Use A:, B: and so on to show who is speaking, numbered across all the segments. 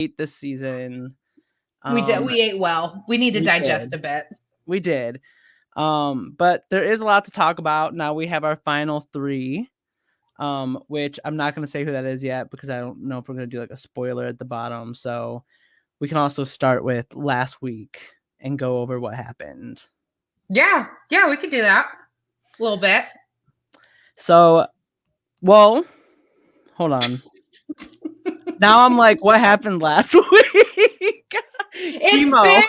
A: ate this season.
B: We did. We ate well. We need to digest a bit.
A: We did. But there is a lot to talk about. Now we have our final three, which I'm not going to say who that is yet because I don't know if we're going to do like a spoiler at the bottom. So we can also start with last week and go over what happened.
B: Yeah, we could do that a little bit.
A: So, well, hold on. Now I'm like, what happened last week? Chemo.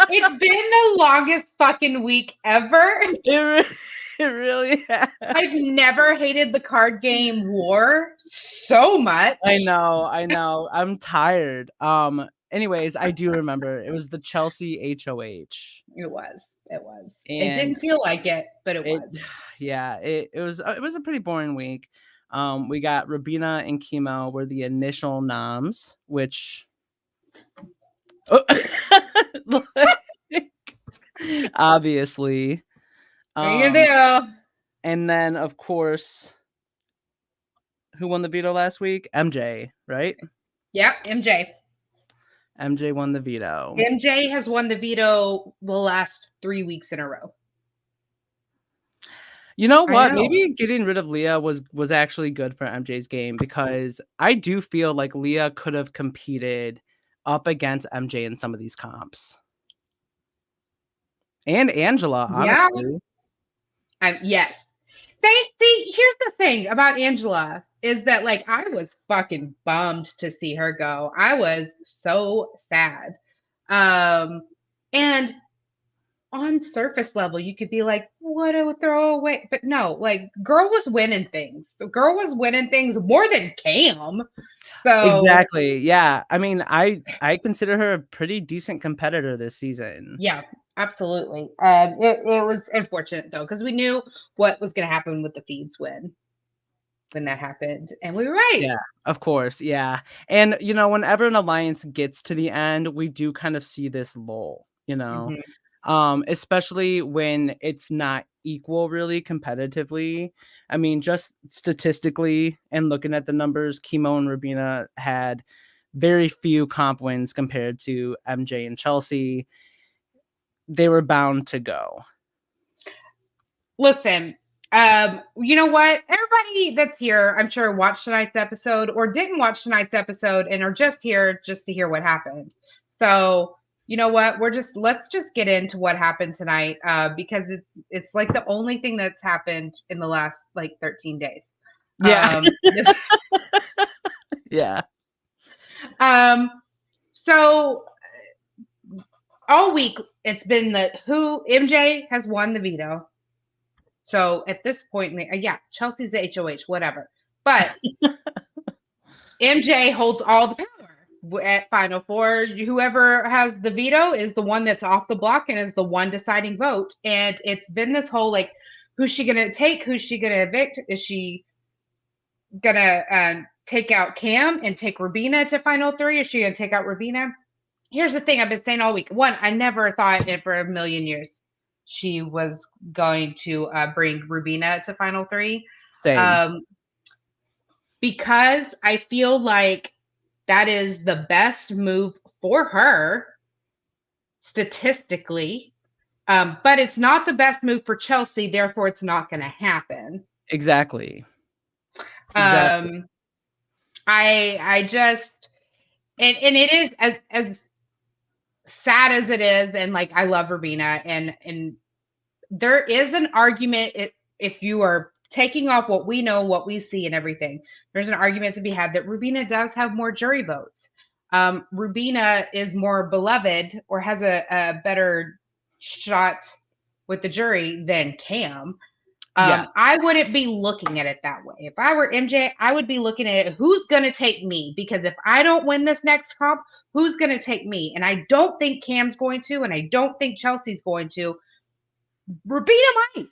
B: It's been the longest fucking week ever.
A: It really has.
B: I've never hated the card game War so much.
A: I know. I'm tired. Anyways, I do remember it was the Chelsea HOH.
B: It was. It didn't feel like it, but it was.
A: Yeah, it was a pretty boring week. We got Rubina and Chemo were the initial noms, which obviously.
B: What are you gonna do?
A: And then, of course, who won the veto last week? MJ, right?
B: Yep, MJ.
A: MJ won the veto.
B: MJ has won the veto the last 3 weeks in a row.
A: You know what? Maybe getting rid of Leah was actually good for MJ's game because I do feel like Leah could have competed up against MJ in some of these comps. And Angela, honestly.
B: Yeah. Yes. See, here's the thing about Angela is that like I was fucking bummed to see her go. I was so sad. And on surface level, you could be like, what a throwaway. But no, like girl was winning things. So girl was winning things more than Cam. So
A: exactly. Yeah. I mean, I consider her a pretty decent competitor this season.
B: Yeah, absolutely. It was unfortunate though, because we knew what was going to happen with the feeds when that happened, and we were right.
A: Yeah, of course. Yeah. And you know, whenever an alliance gets to the end, we do kind of see this lull, you know. Especially when it's not equal really competitively. I mean, just statistically and looking at the numbers, Chemo and Rubina had very few comp wins compared to MJ and Chelsea. They were bound to go.
B: Listen, you know what? Everybody that's here, I'm sure, watched tonight's episode or didn't watch tonight's episode and are just here just to hear what happened. So you know what? Let's just get into what happened tonight because it's like the only thing that's happened in the last like 13 days.
A: Yeah. Yeah.
B: So all week it's been who MJ has won the veto. So at this point, Chelsea's the HOH, whatever. But MJ holds all the power at Final Four. Whoever has the veto is the one that's off the block and is the one deciding vote. And it's been this whole like, who's she going to take? Who's she going to evict? Is she going to take out Cam and take Rubina to Final Three? Is she going to take out Rubina? Here's the thing I've been saying all week. One, I never thought for a million years she was going to bring Rubina to Final Three.
A: Same.
B: Because I feel like that is the best move for her statistically. But it's not the best move for Chelsea, therefore it's not going to happen.
A: Exactly.
B: I just and it is as sad as it is, and like I love Rubina, and there is an argument if you are taking off what we know, what we see, and everything. There's an argument to be had that Rubina does have more jury votes. Rubina is more beloved or has a better shot with the jury than Cam.
A: Yes.
B: I wouldn't be looking at it that way. If I were MJ, I would be looking at it, who's going to take me? Because if I don't win this next comp, who's going to take me? And I don't think Cam's going to, and I don't think Chelsea's going to. Rubina might.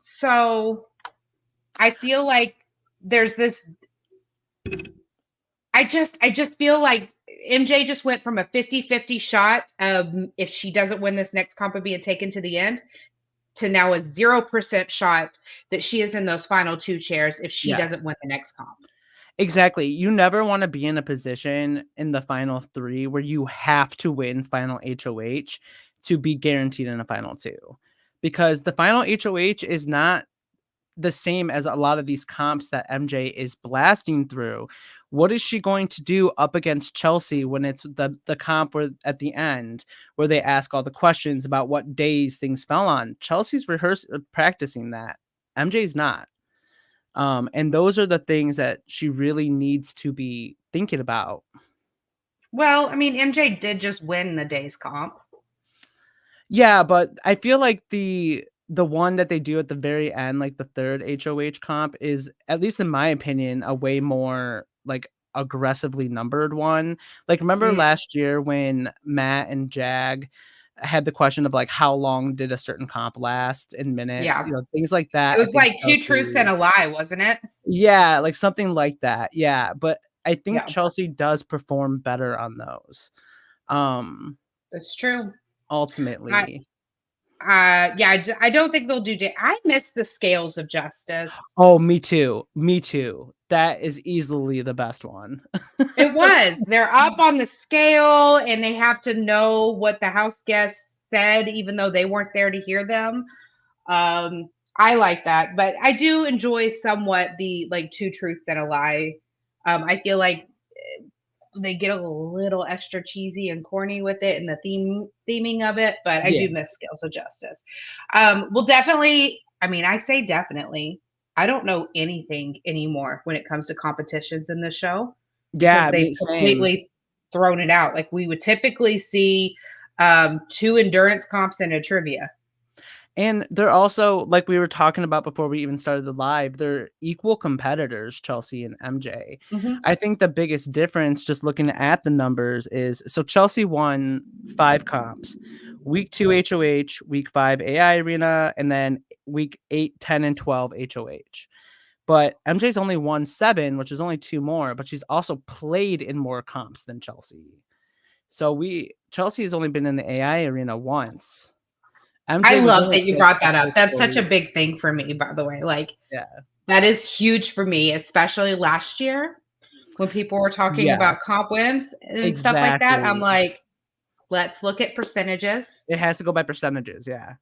B: So I feel like there's this. I just feel like MJ just went from a 50-50 shot of if she doesn't win this next comp of being taken to the end to now a 0% shot that she is in those final two chairs if she doesn't win the next comp.
A: Exactly. You never wanna be in a position in the final 3 where you have to win final HOH to be guaranteed in a final 2, because the final HOH is not the same as a lot of these comps that MJ is blasting through. What is she going to do up against Chelsea when it's the comp where at the end where they ask all the questions about what days things fell on? Chelsea's practicing that. MJ's not. And those are the things that she really needs to be thinking about.
B: Well, I mean, MJ did just win the day's comp.
A: Yeah, but I feel like the one that they do at the very end, like the 3rd HOH comp is, at least in my opinion, a way more, like, aggressively numbered one. Like, remember
B: Mm,
A: last year when Matt and Jag had the question of, like, how long did a certain comp last in minutes?
B: yeah.
A: Things like
B: It
A: that, I
B: was
A: think
B: like 2 truths and
A: Chelsea.
B: a lie, wasn't it?
A: Yeah, like, something like that, yeah, but I think
B: Yeah,
A: Chelsea does perform better on those, um,
B: that's true. I
A: ultimately.
B: yeah, I don't think they'll do I miss the scales of justice.
A: Oh, me too. Me too. That is easily the best one.
B: It was. They're up on the scale and they have to know what the house guests said, even though they weren't there to hear them. I like that, but I do enjoy somewhat the like 2 truths and a lie. I feel like they get a little extra cheesy and corny with it and the theming of it, but I
A: Yeah.
B: do miss Scales of Justice. We'll definitely. I mean, I say definitely. I don't know anything anymore when it comes to competitions in the show because
A: Yeah,
B: they've
A: me same.
B: completely thrown it out. Like we would typically see 2 endurance comps and a trivia.
A: And they're also, like we were talking about before we even started the live, they're equal competitors, Chelsea and MJ.
B: Hmm.
A: I think the biggest difference, just looking at the numbers, is so Chelsea won 5 comps. Week 2 HOH, week 5 AI Arena, and then week 8, 10, and 12 HOH. But MJ's only won 7, which is only 2 more, but she's also played in more comps than Chelsea. So Chelsea has only been in the AI arena once.
B: I
A: MJ was
B: love
A: only
B: that you
A: picked
B: brought that up.
A: after
B: That's
A: 4
B: such a
A: years.
B: big thing for me, by the way. Like
A: Yeah.
B: that is huge for me, especially last year when people were talking
A: Yeah,
B: about comp wins and stuff like that. I'm
A: exactly.
B: like, let's look at percentages.
A: It has to go by percentages, yeah.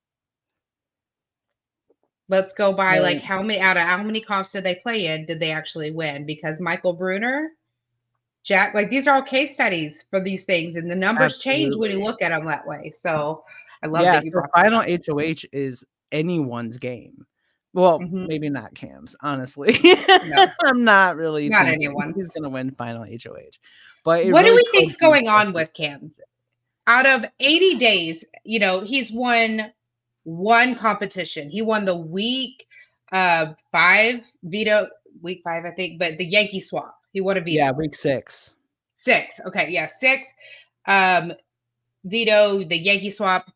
B: Let's go by like
A: So
B: how many out of how many comps did they play in did they actually win? Because Michael Bruner, Jack, like these are all case studies for these things, and the numbers change when you
A: absolutely.
B: look at them that way. So I love
A: Yeah,
B: that you
A: so
B: brought that
A: final
B: up.
A: HOH is anyone's game. Well,
B: Hmm.
A: maybe not Cam's, honestly.
B: No,
A: I'm not really
B: not
A: thinking he's
B: anyone's.
A: gonna win final HOH, but it
B: What do
A: really
B: we
A: could
B: think's
A: be
B: going on
A: Chelsea.
B: with Cam? Out of 80 days, he's won one competition. He won the five veto week 5, I think, but the Yankee swap. He won a
A: Yeah,
B: veto.
A: week 6.
B: 6. Okay, yeah, 6. Um, veto the Yankee swap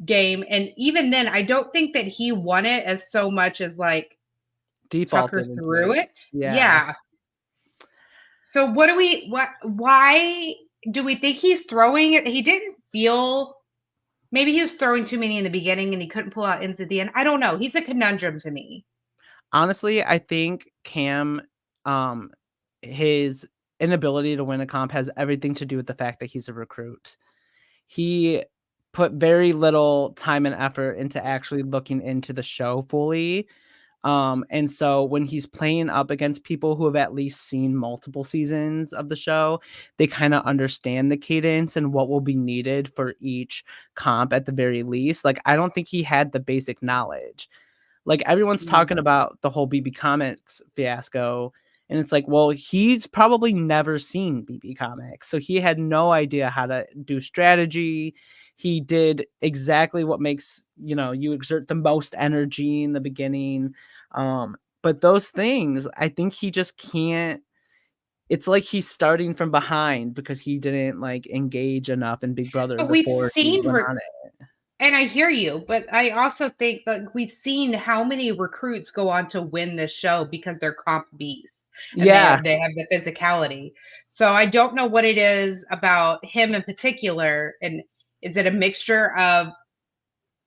B: game, and even then, I don't think that he won it as so much as like Tucker
A: Defaulted into
B: threw
A: it.
B: it.
A: Yeah.
B: Yeah. So what do we what why do we think he's throwing it? He didn't feel. Maybe he was throwing too many in the beginning and he couldn't pull out ends at the end. I don't know. He's a conundrum to me.
A: Honestly, I think Cam, um, his inability to win a comp has everything to do with the fact that he's a recruit. He put very little time and effort into actually looking into the show fully. And so when he's playing up against people who have at least seen multiple seasons of the show, they kind of understand the cadence and what will be needed for each comp at the very least. Like, I don't think he had the basic knowledge. Like, everyone's
B: Mm.
A: talking about the whole BB Comics fiasco, and it's like, well, he's probably never seen BB Comics, so he had no idea how to do strategy. He did exactly what makes, you exert the most energy in the beginning, but those things, I think he just can't. It's like he's starting from behind because he didn't, like, engage enough in Big Brother
B: But we've
A: before he
B: seen,
A: went on it.
B: and I hear you, but I also think that we've seen how many recruits go on to win this show because they're comp beasts and they
A: Yeah,
B: they have the physicality. So I don't know what it is about him in particular, and is it a mixture of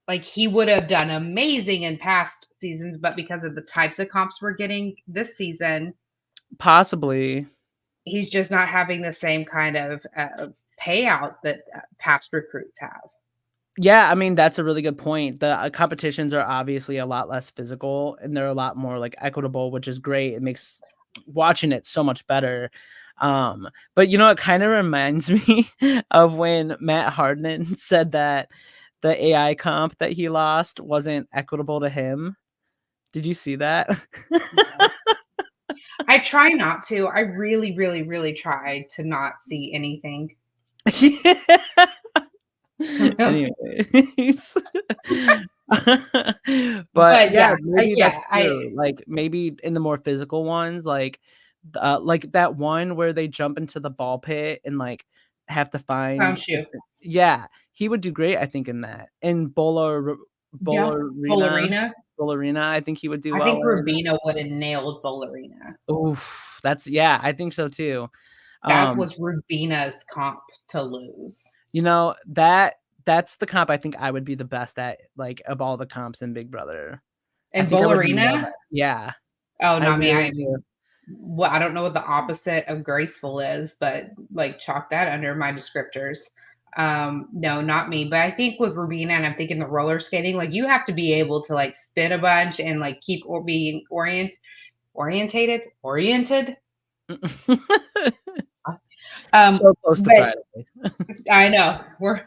B: like he would have done amazing in past seasons, but because of the types of comps we're getting this season,
A: Possibly.
B: He's just not having the same kind of payout that past recruits have.
A: Yeah, I mean, that's a really good point. The, competitions are obviously a lot less physical, and they're a lot more, like, equitable, which is great. It makes watching it so much better. But, it kinda reminds me of when Matt Harden said that the AI comp that he lost wasn't equitable to him. Did you see that?
B: No. I try not to. I really, really, really try to not see anything.
A: Yeah.
B: Really.
A: Anyways. But,
B: But
A: yeah,
B: yeah,
A: maybe that's
B: yeah, I
A: true. Like, maybe in the more physical ones, like that one where they jump into the ball pit and, like, have to
B: clown
A: find
B: shoe.
A: yeah, he would do great, I think, in that. In
B: Yeah,
A: Bowlerina
B: ballerina.
A: Bowlerina, I think he would do
B: I
A: well
B: think
A: in.
B: Rubina would have nailed ballerina.
A: Oof, that's yeah, I think so too.
B: That
A: Um,
B: was Rubina's comp to lose.
A: that's the comp I think I would be the best at, like, of all the comps in Big Brother. I
B: And
A: think I would nail
B: ballerina?
A: that. Yeah,
B: Oh,
A: I
B: not me.
A: really
B: I
A: do.
B: Well, I don't know what the opposite of graceful is, but like chalk that under my descriptors. No, not me. But I think with Rubina, and I'm thinking the roller skating, like you have to be able to like spin a bunch and like keep or being oriented.
A: So close to
B: But
A: Friday.
B: I know we're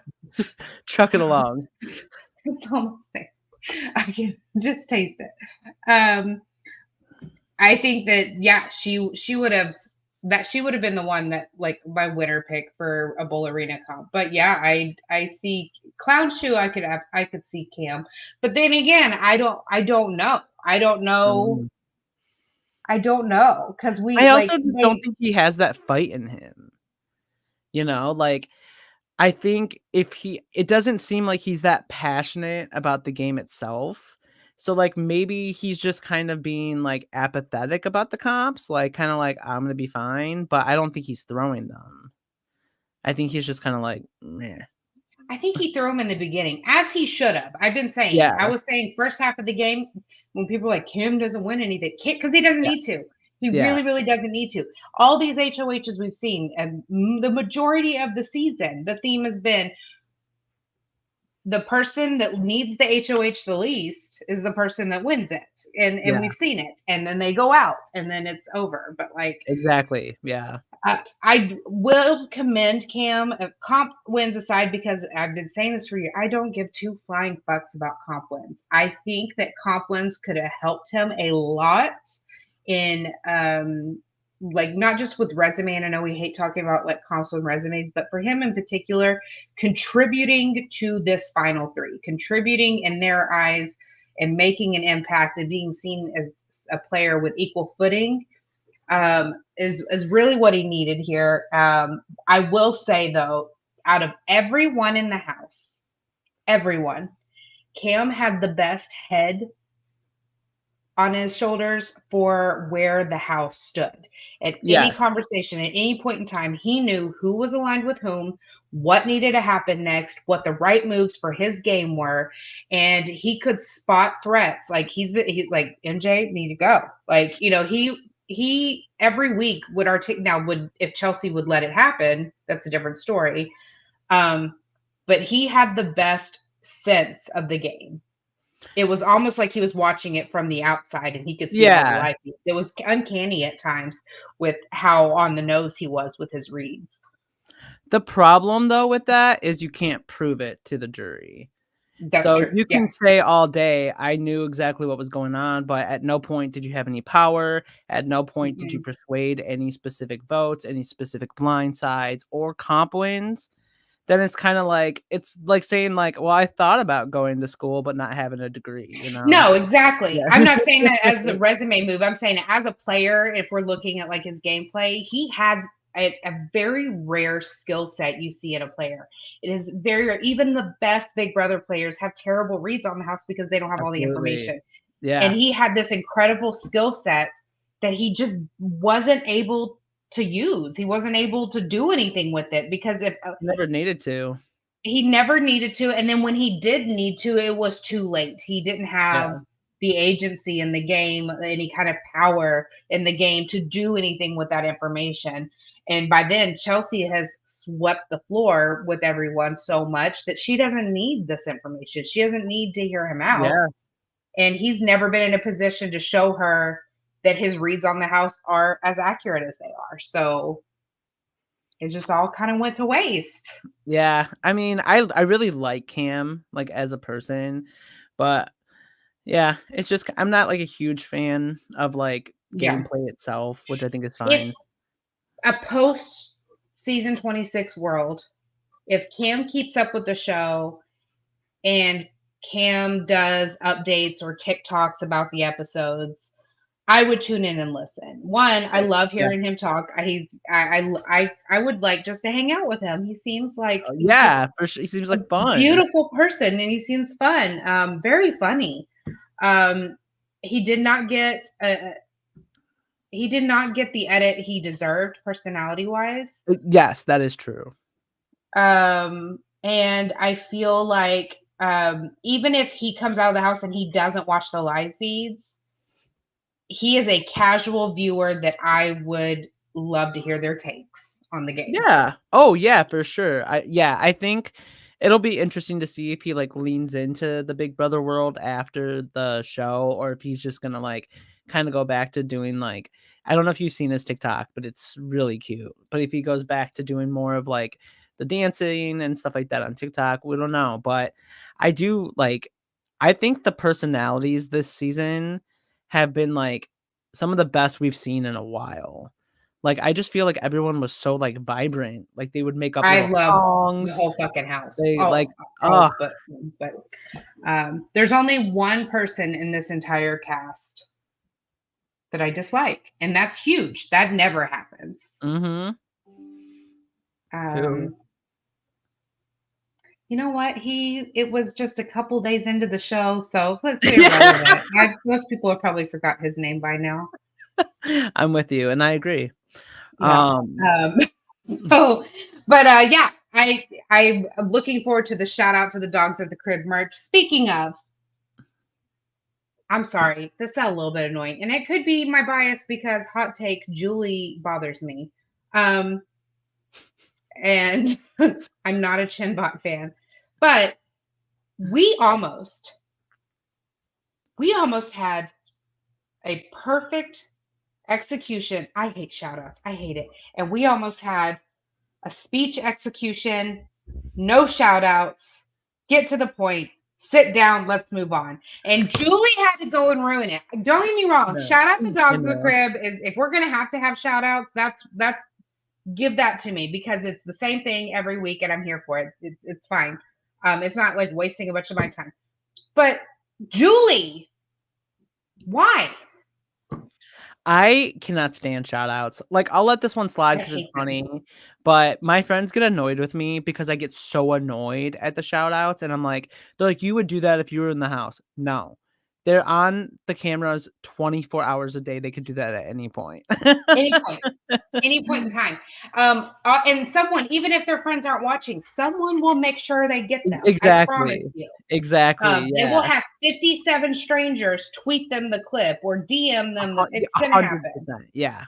A: Truck it along.
B: it's almost there. I can just taste it. Um, I think that yeah, she would have she would have been the one that like my winner pick for a bowl arena comp. But yeah, I see clown shoe. I could see Cam, but then again, I don't know. I don't know.
A: Mm.
B: I don't know because
A: I
B: we
A: also
B: like
A: just don't
B: they
A: think he has that fight in him, like, I think if he it doesn't seem like he's that passionate about the game itself. So, like, maybe he's just kind of being, like, apathetic about the comps, like, kinda like, "I'm gonna be fine," but I don't think he's throwing them. I think he's just kinda like, "Meh."
B: I think he threw him in the beginning, as he should have. I've been saying, I
A: Yeah,
B: was saying first half of the game when people were like, Kim doesn't win anything, because he doesn't
A: yeah,
B: need to. He
A: yeah,
B: really, really doesn't need to. All these HOHs we've seen, and the majority of the season, the theme has been the person that needs the HOH the least is the person that wins it. And
A: yeah,
B: we've seen it. And then they go out and then it's over. But like
A: exactly, yeah,
B: I will commend Cam. Comp wins aside, because I've been saying this for years. I don't give two flying fucks about comp wins. I think that comp wins could have helped him a lot in like not just with resume. And I know we hate talking about like comps and resumes, but for him in particular, contributing to this final three, contributing in their eyes and making an impact and being seen as a player with equal footing is really what he needed here. I will say though, out of everyone in the house, everyone, Cam had the best head on his shoulders for where the house stood. At any
A: yes,
B: conversation, at any point in time, he knew who was aligned with whom, what needed to happen next, what the right moves for his game were, and he could spot threats. Like he's like MJ need to go. Like he every week would articulate. Now would if Chelsea would let it happen, that's a different story. Um, but he had the best sense of the game. It was almost like he was watching it from the outside and he could see all the
A: yeah.
B: life. It was uncanny at times with how on the nose he was with his reads.
A: The problem, though, with that is you can't prove it to the jury.
B: That's
A: So
B: true.
A: you
B: Yeah.
A: can say all day, "I knew exactly what was going on," but at no point did you have any power. At no point did you
B: Mhm.
A: persuade any specific votes, any specific blind sides, or comp wins. Then it's like saying, like, "Well, I thought about going to school, but not having a degree," you know?
B: No, exactly.
A: Yeah.
B: I'm not saying that as a resume move. I'm saying as a player, if we're looking at like his gameplay, he had a very rare skill set you see in a player. It is very rare. Even the best Big Brother players have terrible reads on the house because they don't have all the
A: Absolutely.
B: information. And
A: Yeah.
B: he had this incredible skill set that he just wasn't able to use. He wasn't able to do anything with it because if
A: Never needed to.
B: he never needed to, and then when he did need to, it was too late. He didn't have
A: Yeah.
B: the agency in the game, any kind of power in the game to do anything with that information. And by then, Chelsea has swept the floor with everyone so much that she doesn't need this information. She doesn't need to hear him out.
A: Yeah.
B: And he's never been in a position to show her that his reads on the house are as accurate as they are. So it just all kind of went to waste.
A: Yeah. I mean, I really like Cam, like, as a person, but yeah, it's just I'm not, like, a huge fan of, like,
B: Yeah.
A: gameplay itself, which I think is
B: If
A: fine.
B: a post season 26 world, if Cam keeps up with the show and Cam does updates or TikToks about the episodes, I would tune in and listen. One, I love
A: Yeah.
B: hearing him talk. I would like just to hang out with him. He seems like he's just
A: Yeah, for sure, he seems
B: a
A: like fun.
B: beautiful person, and he seems fun. Very funny. Um, he did not get he did not get the edit he deserved personality wise.
A: Yes, that is true.
B: And I feel like even if he comes out of the house and he doesn't watch the live feeds, he is a casual viewer that I would love to hear their takes on the game.
A: Yeah. Oh, yeah, for sure. I think it'll be interesting to see if he, like, leans into the Big Brother world after the show, or if he's just gonna, like, kinda go back to doing, like, I don't know if you've seen his TikTok, but it's really cute. But if he goes back to doing more of, like, the dancing and stuff like that on TikTok, we don't know. But I do like I think the personalities this season have been, like, some of the best we've seen in a while. Like, I just feel like everyone was so, like, vibrant, like, they would make up
B: I
A: little
B: love the
A: songs,
B: whole fucking house.
A: they, like
B: All
A: oh,
B: but there's only one person in this entire cast that I dislike, and that's huge. That never happens.
A: mhm. Who?
B: Um, you know what? It was just a couple days into the show, so let's say
A: Yeah,
B: irrelevant. Most people have probably forgot his name by now.
A: I'm with you, and I agree.
B: Yeah.
A: Um,
B: Um, so, but yeah, I'm looking forward to the shout out to the dogs at the crib merch. Speaking of, I'm sorry, this sounds a little bit annoying, and it could be my bias because hot take Julie bothers me, um, and I'm not a Chinbot fan, but we almost we almost had a perfect execution. I hate shout outs. I hate it. And we almost had a speech execution, no shout outs, get to the point, sit down, let's move on. And Julie had to go and ruin it. Don't get me wrong.
A: no,
B: Shout out the
A: I
B: dogs in the
A: know.
B: crib is if we're gonna have shout outs, that's give that to me because it's the same thing every week and I'm here for it. It's fine. It's not like wasting a bunch of my time. But Julie, why?
A: I cannot stand shout outs. Like, I'll let this one slide
B: I
A: because it's
B: hate them.
A: funny, but my friends get annoyed with me because I get so annoyed at the shout outs, and I'm like they're like, "You would do that if you were in the house." No. They're on the cameras 24 hours a day, they could do that at any point.
B: Any point. Any point in time. And someone, even if their friends aren't watching, someone will make sure they get them. I promise
A: Exactly.
B: you.
A: Exactly,
B: They will
A: yeah.
B: have 57 strangers tweet them the clip or DM them.
A: Yeah,
B: It's going to happen.
A: 100%, yeah.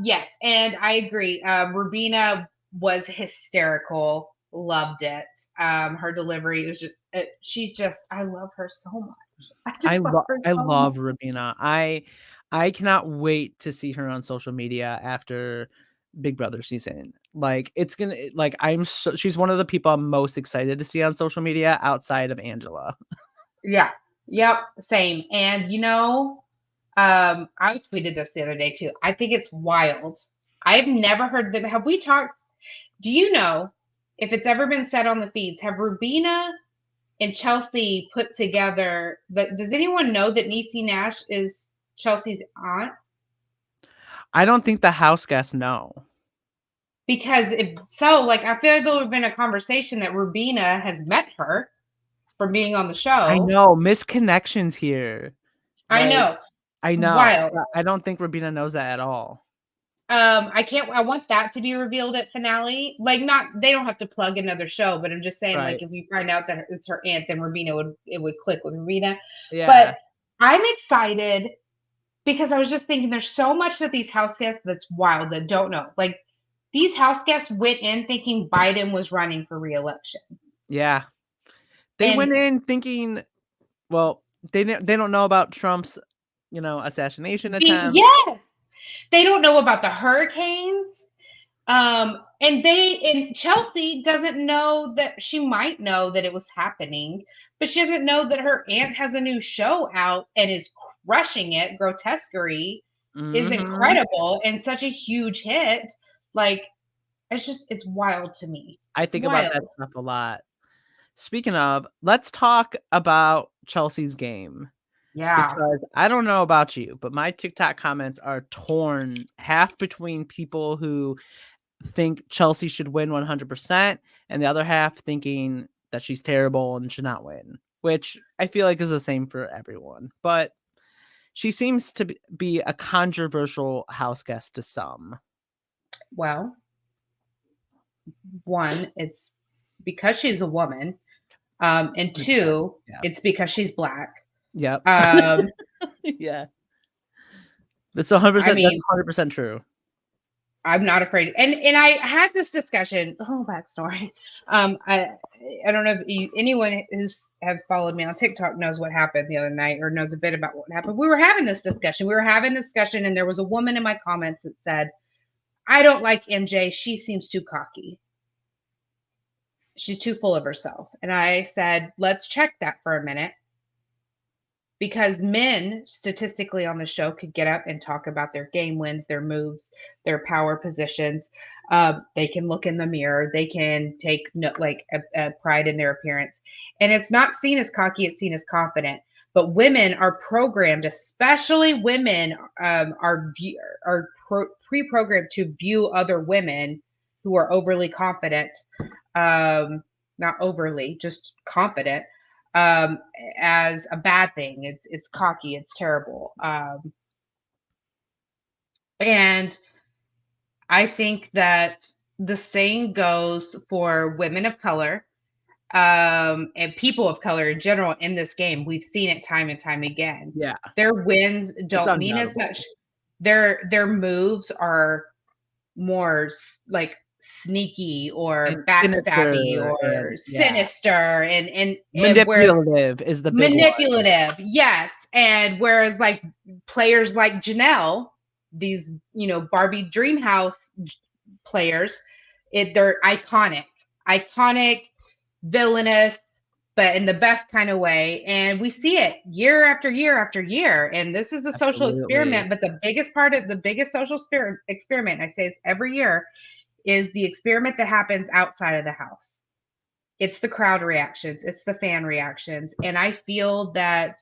B: Yes, and I agree. Rubina was hysterical. Loved it. Her delivery was just, I love her so much. I just love her
A: I
B: so much.
A: love Rabina. I cannot wait to see her on social media after Big Brother season. Like, it's gonna like, she's one of the people I'm most excited to see on social media outside of Angela.
B: Yeah. Yep. Same. And I tweeted this the other day too. I think it's wild. I've never heard them. Have we talked? Do you know if it's ever been said on the feeds? Have Rubina and Chelsea put together? Does anyone know that Niecy Nash is Chelsea's aunt?
A: I don't think the house guests know.
B: Because if so, like I feel like there would have been a conversation that Rubina has met her from being on the
A: I
B: show.
A: know, misconnections here.
B: I
A: Like,
B: know,
A: I know,
B: wild.
A: but I don't think Rabina knows that at all.
B: I can't. I want that to be revealed at finale. Like, not they don't have to plug another show, but I'm just saying, like,
A: Right.
B: if we find out that it's her aunt, then Rubina would click with Rubina. But
A: Yeah.
B: I'm excited because I was just thinking there's so much that these house guests that's wild that don't know. Like these house guests went in thinking Biden was running for reelection.
A: Yeah. They
B: And
A: went in thinking, well, they don't know about Trump's, assassination attempt.
B: yes, they don't know about the hurricanes. And Chelsea doesn't know that she might know that it was happening, but she doesn't know that her aunt has a new show out and is crushing it. Grotesquerie is
A: Mhm.
B: incredible and such a huhuge hit. Like it's wild to me.
A: I think about that
B: Wild.
A: stuff a lot. Speaking of, let's talk about Chelsea's game,
B: Yeah.
A: because I don't know about you, but my TikTok comments are torn half between people who think Chelsea should win 100% and the other half thinking that she's terrible and should not win, which I feel like is the same for everyone. But she seems to be a controversial house guest to some.
B: Well, one, it's because she's a woman. And
A: 100%.
B: two,
A: Yeah.
B: it's because she's black.
A: Yep.
B: Um,
A: Yeah. That's
B: I
A: 100%, that's
B: mean,
A: 100% true.
B: I'm not afraid. And I had this discussion. Oh, backstory. I don't know if anyone who's have followed me on TikTok knows what happened the other night or knows a bit about what happened. We were having this discussion. And there was a woman in my comments that said, "I don't like MJ. She seems too cocky. She's too full of herself." And I said, "Let's check that for a minute." Because men statistically on the show could get up and talk about their game wins, their moves, their power positions. They can look in the mirror. They can take no, like a pride in their appearance, and it's not seen as cocky. It's seen as confident. But women are programmed, especially women, are pre-programmed to view other women who are overly confident, not overly, just confident, um, as a bad thing. It's cocky. It's terrible. And I think that the same goes for women of color, and people of color in general in this game. We've seen it time and time again.
A: Yeah,
B: Their wins
A: it's
B: don't mean as
A: undoubtable.
B: much. Their moves are more like sneaky or
A: And
B: backstabby
A: sinister
B: or
A: and yeah,
B: sinister and whereas
A: manipulative is the big one.
B: manipulative, yes. And whereas like players like Janelle, these Barbie Dreamhouse players, they're iconic, villainous, but in the best kind of way. And we see it year after year after year. And this is a social
A: Absolutely.
B: experiment, but the biggest social experiment, I say it's every year, is the experiment that happens outside of the house. It's the crowd reactions, it's the fan reactions. And I feel that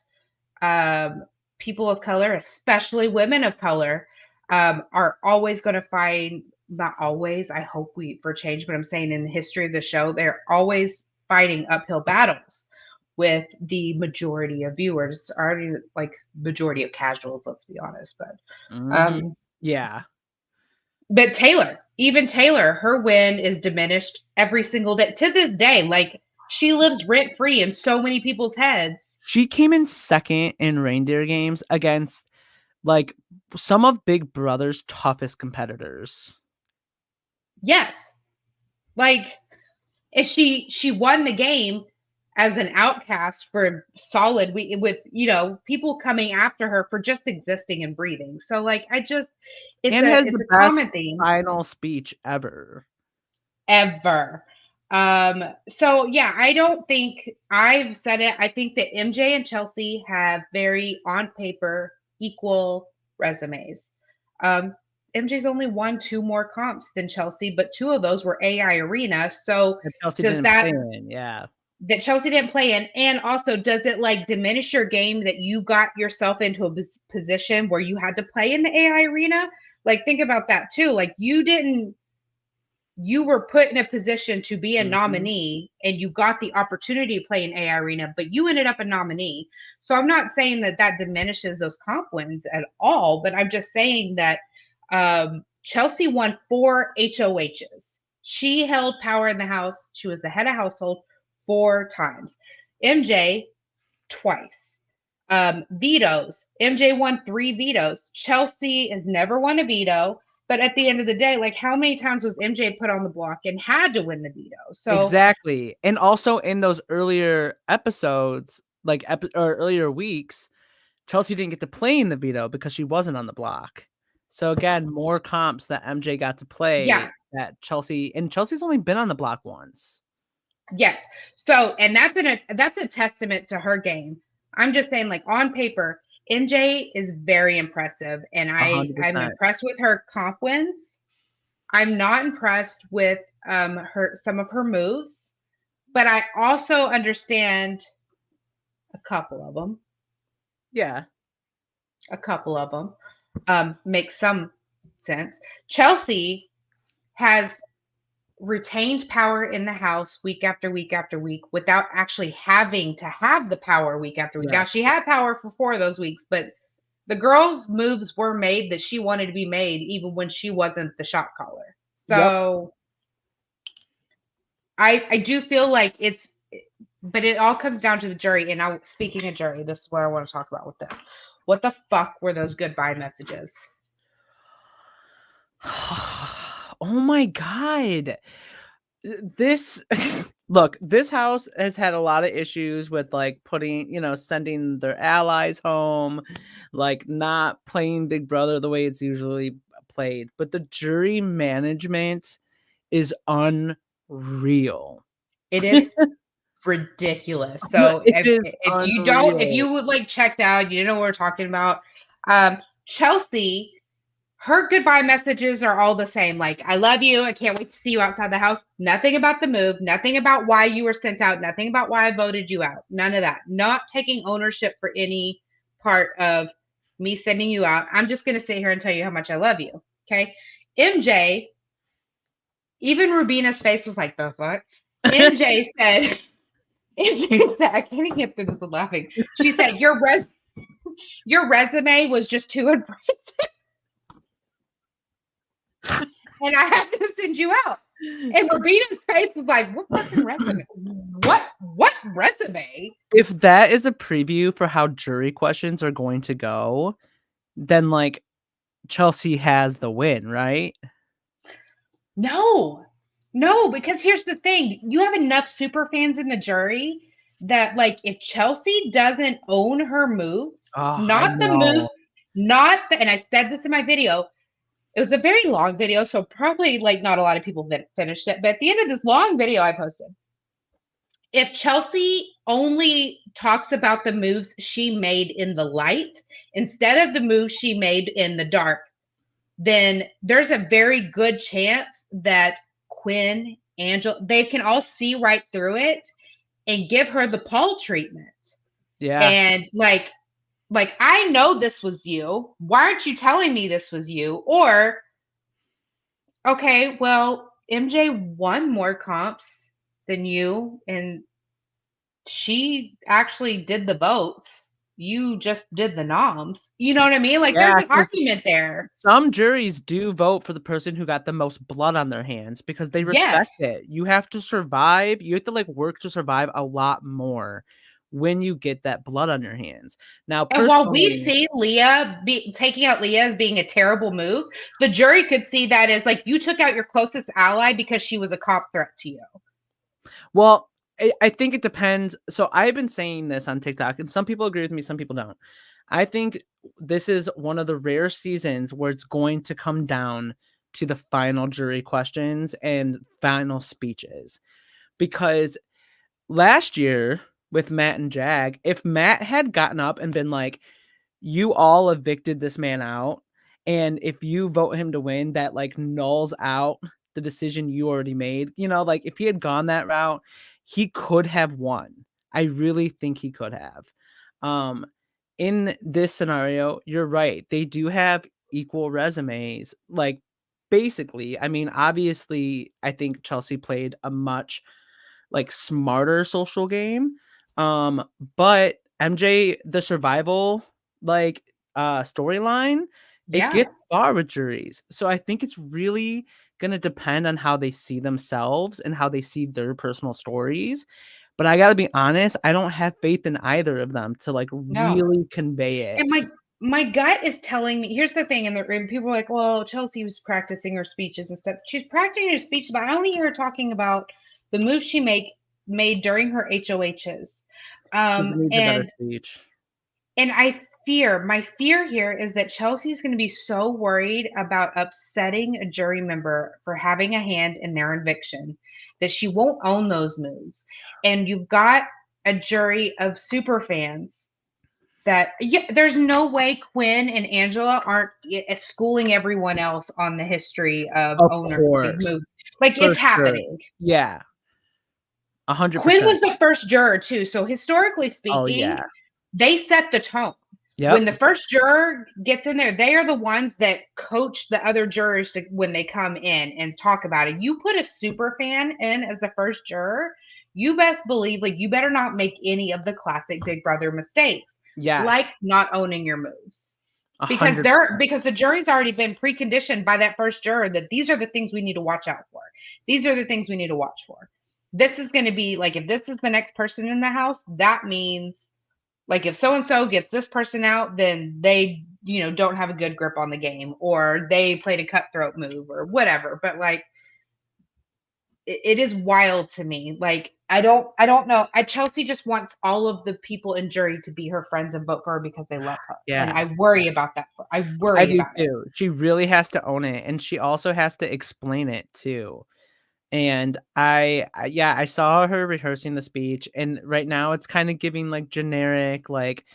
B: um, people of color, especially women of color, are always going to find, not always, I hope we for change, but I'm saying in the history of the show, they're always fighting uphill battles with the majority of viewers, already like majority of casuals, let's be honest.
A: Mhm.
B: Um,
A: Yeah.
B: but Taylor, even Taylor, her win is diminished every single day to this day. Like she lives rent free in so many people's heads.
A: She came in 2nd in reindeer games against, like, some of Big Brother's toughest competitors.
B: Yes, like if she won the game as an outcast for solid we with people coming after her for just existing and breathing. So like I just
A: And has the
B: it's a
A: best
B: common theme
A: final speech ever.
B: ever. So yeah, I don't think I've said it. I think that MJ and Chelsea have very on paper equal resumes. Um, MJ's only won two more comps than Chelsea, but two of those were AI Arena. So
A: That Chelsea
B: does
A: didn't play
B: that
A: in, yeah.
B: that Chelsea didn't play in? And also, does it like diminish your game that you got yourself into a position where you had to play in the AI Arena? Like, think about that too. Like, you were put in a position to be a
A: Mhm.
B: nominee and you got the opportunity to play in AI Arena, but you ended up a nominee. So I'm not saying that that diminishes those comp wins at all, but I'm just saying that Chelsea won 4 HOHs. She held power in the house. She was the head of household 4 times. MJ twice. Vetoes. MJ won 3 vetoes. Chelsea has never won a veto. But at the end of the day, like how many times was MJ put on the block and had to win the veto? So
A: Exactly. And also in those earlier episodes, like or earlier weeks, Chelsea didn't get to play in the veto because she wasn't on the block. So again, more comps that MJ got to
B: yeah,
A: play that Chelsea's only been on the block once.
B: yes. So and that's a testament to her game. I'm just saying, like on paper, MJ is very impressive, and I'm
A: 100%.
B: impressed with her comp wins. I'm not impressed with her some of her moves, but I also understand a couple of them.
A: Yeah.
B: A couple of them make some sense. Chelsea has retained power in the house week after week after week without actually having to have the power week after week. Now
A: Yes.
B: she had power for 4 of those weeks, but the girls' moves were made that she wanted to be made, even when she wasn't the shot caller.
A: Yep.
B: So I do feel like it's, but it all comes down to the jury. And now, speaking of jury, this is what I want to talk about with this. What the fuck were those goodbye messages?
A: Oh my god. This look, this house has had a lot of issues with like putting, sending their allies home, like not playing Big Brother the way it's usually played. But the jury management is unreal.
B: It is ridiculous. So
A: It is
B: if
A: unreal.
B: you would like checked out, you know what we're talking about. Chelsea, her goodbye messages are all the same. Like, I love you. I can't wait to see you outside the house. Nothing about the move. Nothing about why you were sent out. Nothing about why I voted you out. None of that. Not taking ownership for any part of me sending you out. I'm just going to sit here and tell you how much I love you. Okay. MJ, even Rubina's face was like, the fuck? MJ said, MJ said, I can't even get through this with laughing. She said, your resume was just too impressive, and I had to send you out. And Rabina's face was like, what fucking resume? What resume?
A: If that is a preview for how jury questions are going to go, then like Chelsea has the win, right?
B: No. No, because here's the thing. You have enough super fans in the jury that like if Chelsea doesn't own her moves,
A: Oh, I
B: not the moves,
A: know.
B: not the, and I said this in my video, it was a very long video, so probably like not a lot of people finished it. But at the end of this long video I posted, if Chelsea only talks about the moves she made in the light instead of the moves she made in the dark, then there's a very good chance that Quinn, Angel, they can all see right through it and give her the Paul treatment.
A: Yeah.
B: And like I know this was you. Why aren't you telling me this was you? Or okay, well, MJ won more comps than you, and she actually did the votes. You just did the noms. You know what I mean? Like there's
A: Yeah,
B: an
A: 'cause
B: argument there.
A: some juries do vote for the person who got the most blood on their hands because they respect
B: Yes.
A: it. You have to survive. You have to like work to survive a lot more when you get that blood on your hands. Now,
B: And while we
A: personally,
B: see Leah taking out Leah as being a terrible move, the jury could see that as like you took out your closest ally because she was a cop threat to you.
A: well, I think it depends. So I've been saying this on TikTok, and some people agree with me, some people don't. I think this is one of the rare seasons where it's going to come down to the final jury questions and final speeches. Because last year with Matt and Jag, if Matt had gotten up and been like, you all evicted this man out, and if you vote him to win, that like nulls out the decision you already made. Like if he had gone that route, he could have won. I really think he could have. Um, in this scenario, you're right. They do have equal resumes. Like basically, I mean, obviously, I think Chelsea played a much like smarter social game. Um, but MJ, the survival like storyline, it
B: Yeah.
A: gets far with juries. So I think it's really gonna depend on how they see themselves and how they see their personal stories. but I gotta be honest, I don't have faith in either of them to, like,
B: No.
A: really convey it.
B: And my gut is telling me here's the thing, and people are like, "Well, Chelsea was practicing her speeches and stuff." She's practicing her speeches, but I only hear her talking about the moves she made during her HOHs.
A: She needs a better
B: And
A: speech.
B: my fear here is that Chelsea's going to be so worried about upsetting a jury member for having a hand in their eviction that she won't own those moves. And you've got a jury of super fans that, yeah, there's no way Quinn and Angela aren't schooling everyone else on the history of
A: Of
B: owner
A: course,
B: move. Like,
A: for
B: it's
A: sure.
B: happening.
A: Yeah,
B: Quinn
A: 100%.
B: was the first juror too, so historically
A: Oh,
B: speaking,
A: yeah.
B: they set the tone. When
A: Yep.
B: the first juror gets in there, they are the ones that coach the other jurors to, when they come in and talk about it. You put a super fan in as the first juror, you best believe, like, you better not make any of the classic Big Brother mistakes, like
A: Yes.
B: not owning your moves. Because
A: 100%.
B: the jury's already been preconditioned by that first juror that these are the things we need to watch out for. These are the things we need to watch for. This is going to be like, if this is the next person in the house, that means, like, if so and so gets this person out, then they, don't have a good grip on the game, or they played a cutthroat move or whatever. But like, it is wild to me. Like, I don't know. Chelsea just wants all of the people in jury to be her friends and vote for her because they love her, and
A: Yeah.
B: I worry about that. I
A: I
B: worry
A: do
B: about it.
A: too. She really has to own it, and she also has to explain it too. And yeah, I saw her rehearsing the speech, and right now it's kinda giving, like, generic, like,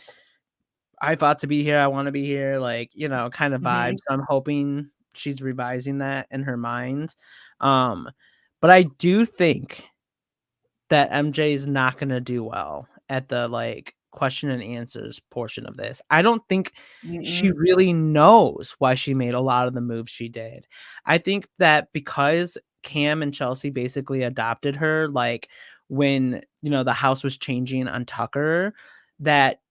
A: "I fought to be here, I wanna be here," like, kind of
B: Hmm.
A: vibes. So I'm hoping she's revising that in her mind. Um, but I do think that MJ is not gonna do well at the, like, question and answers portion of this. I don't think she
B: Mm-mm.
A: really knows why she made a lot of the moves she did. I think that because Cam and Chelsea basically adopted her, like, when, the house was changing on Tucker, that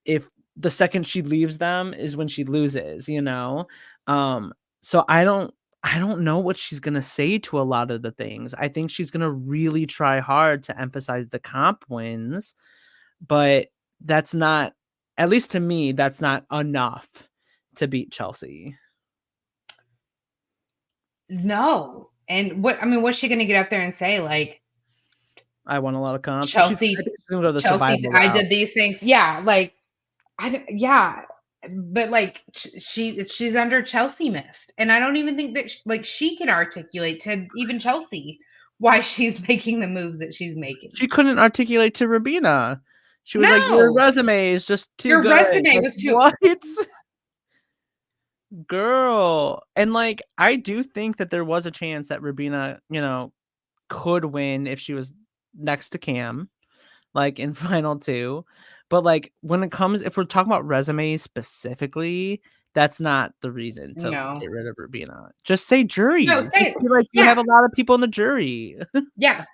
A: if the second she leaves them is when she loses, you know? Um, so I don't know what she's gonna say to a lot of the things. I think she's gonna really try hard to emphasize the comp wins, but that's not, at least to me, that's not enough to beat Chelsea.
B: No. And what's she going to get up there and say? Like,
A: I won a lot of comps. I
B: Chelsea,
A: think she's gonna go the
B: Chelsea,
A: survival
B: I
A: route.
B: did these things. Yeah. Like, yeah, but like, she's under Chelsea mist, and I don't even think that like she can articulate to even Chelsea why she's making the moves that she's making.
A: She couldn't articulate to Rabina. She was like, "Your
B: No,
A: resume is just too
B: your
A: good."
B: resume
A: Like,
B: was too.
A: what? Girl, and, like, I do think that there was a chance that Rabina, could win if she was next to Cam, like, in Final 2, but, like, when it comes if we're talking about resumes specifically, that's not the reason to
B: No,
A: get rid of Rabina. Just say
B: no,
A: jury.
B: say
A: Just
B: it.
A: be like, "You have
B: Yeah,
A: a lot of people in the jury."
B: yeah.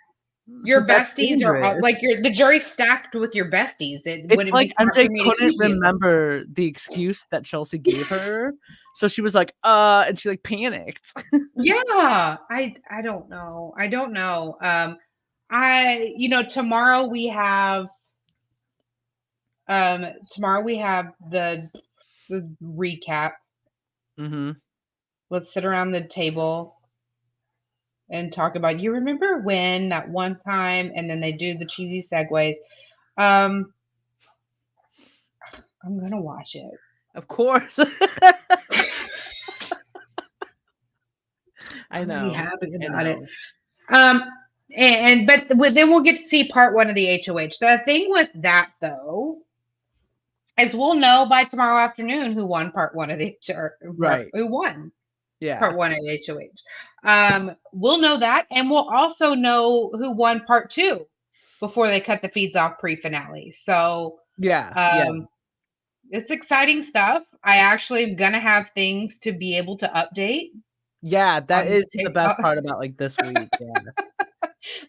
B: Your
A: That's
B: besties are
A: dangerous.
B: like the jury stacked with your besties. It
A: It's
B: wouldn't be
A: like
B: smart for
A: MJ
B: me to
A: couldn't
B: keep you.
A: remember the excuse that Chelsea gave her, so she was like, and she, like, panicked.
B: Yeah, I don't know. I don't know. Tomorrow we have the recap.
A: Mhm.
B: Let's sit around the table and talk about, you remember when that one time, and then they do the cheesy segues. Um, I'm gonna watch it.
A: Of course. I
B: I'm gonna be
A: know.
B: happy
A: I
B: about it.
A: know.
B: Um, then we'll get to see part one of the HOH. The thing with that though is we'll know by tomorrow afternoon who won part one of the
A: Right.
B: who won part
A: Yeah.
B: one of the HOH. We'll know that, and we'll also know who won part two before they cut the feeds off pre-finale. So
A: Yeah. Yeah.
B: um, it's exciting stuff. I actually am gonna have things to be able to update
A: Yeah, that
B: on
A: is
B: the
A: the best part about, like, this week, yeah.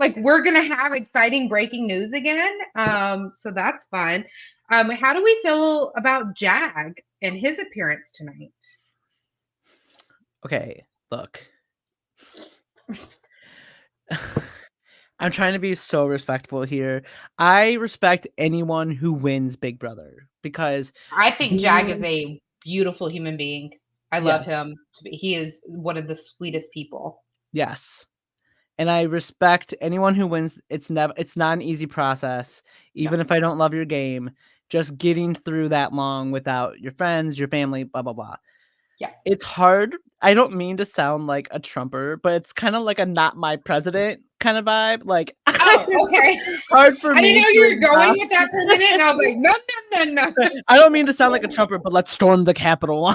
B: like, we're gonna have exciting breaking news again. So that's fun. How do we feel about Jag and his appearance tonight?
A: Okay, look. I'm trying to be so respectful here. I respect anyone who wins Big Brother because
B: I think Jag is
A: being
B: a beautiful human being. I love
A: yes,
B: him. He is one of the sweetest people.
A: yes. And I respect anyone who wins. It's not an easy process,
B: No.
A: even if I don't love your game, just getting through that long without your friends, your family, blah blah blah.
B: Yeah.
A: It's hard. I don't mean to sound like a trumper, but it's kind of like a not my president kind of vibe. Like
B: Oh,
A: it's
B: okay.
A: hard for
B: I didn't
A: me
B: know
A: to
B: you were going
A: acknowledge.
B: with that for a minute, and I was like, no, no, no, no.
A: I don't mean to sound like a trumper, but let's storm the Capitol.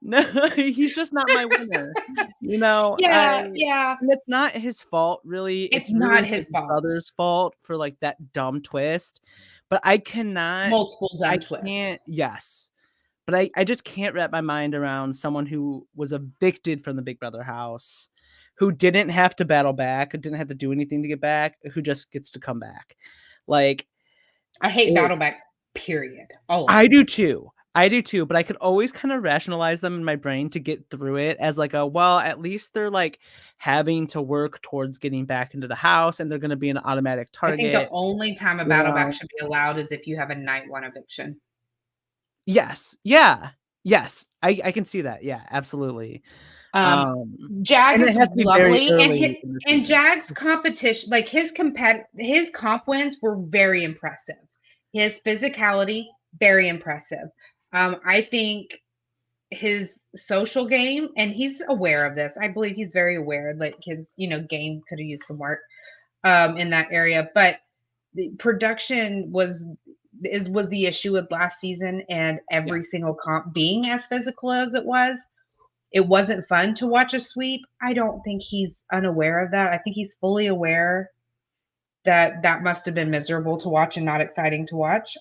A: No, he's just not my winner. I
B: Yeah, yeah.
A: and it's not his fault really,
B: It's
A: it's
B: not
A: really
B: his
A: Big
B: fault.
A: Brother's fault for, like, that dumb twist, but I cannot
B: Multiple
A: I
B: dumb twists.
A: can't yes, but I just can't wrap my mind around someone who was evicted from the Big Brother house, who didn't have to battle back, who didn't have to do anything to get back, who just gets to come back. Like,
B: I hate
A: it
B: battlebacks, period. All of
A: I
B: them.
A: do too. I do too, but I could always kind of rationalize them in my brain to get through it as like a well, at least they're like having to work towards getting back into the house and they're going to be an automatic
B: I think the
A: target,
B: only time a
A: you
B: battleback
A: know.
B: should be allowed is if you have a night one eviction.
A: Yes. Yeah. Yes. I can see that. Yeah, absolutely.
B: Um,
A: Um
B: Jag
A: and it
B: is
A: has to be very
B: lovely, and
A: early in the season.
B: Jag's competition, like his comp wins were very impressive. His physicality, very impressive. I think his social game, and he's aware of this. I believe he's very aware, like his, game could have used some work in that area. But the production was the issue with last season, and
A: Yeah.
B: every single comp being as physical as it wasn't fun to watch a sweep. I don't think he's unaware of that. I think he's fully aware that that must have been miserable to watch and not exciting to watch.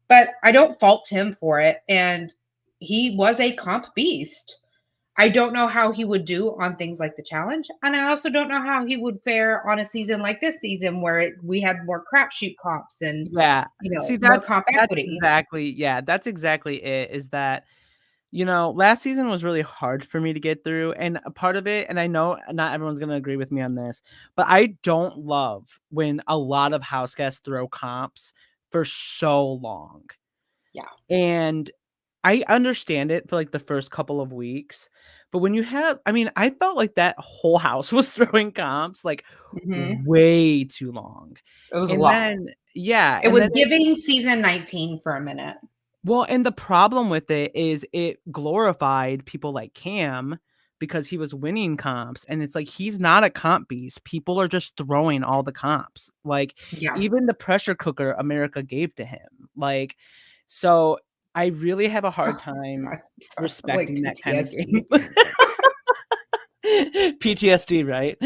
B: But I don't fault him for it. And he was a comp beast. I don't know how he would do on things like the challenge. And I also don't know how he would fare on a season like this season where we had more crapshoot comps and,
A: Yeah. See,
B: more comp equity.
A: that's exactly it is that last season was really hard for me to get through, and a part of it and I know not everyone's gonna agree with me on this, but I don't love when a lot of house guests throw comps for so long,
B: Yeah.
A: and I understand it for, like, the first couple of weeks, but when you have I mean, I felt like that whole house was throwing comps, like,
B: Hmm.
A: way too long,
B: It was a
A: and
B: lot.
A: then yeah,
B: It
A: and
B: was
A: then
B: giving season 19 for a minute.
A: well, and the problem with it is it glorified people like Cam because he was winning comps, and it's like he's not a comp beast. People are just throwing all the comps. Like
B: Yeah.
A: even the pressure cooker America gave to him. Like so I really have a hard time
B: God, sorry, like
A: respecting that kind of game.
B: PTSD.
A: PTSD, right?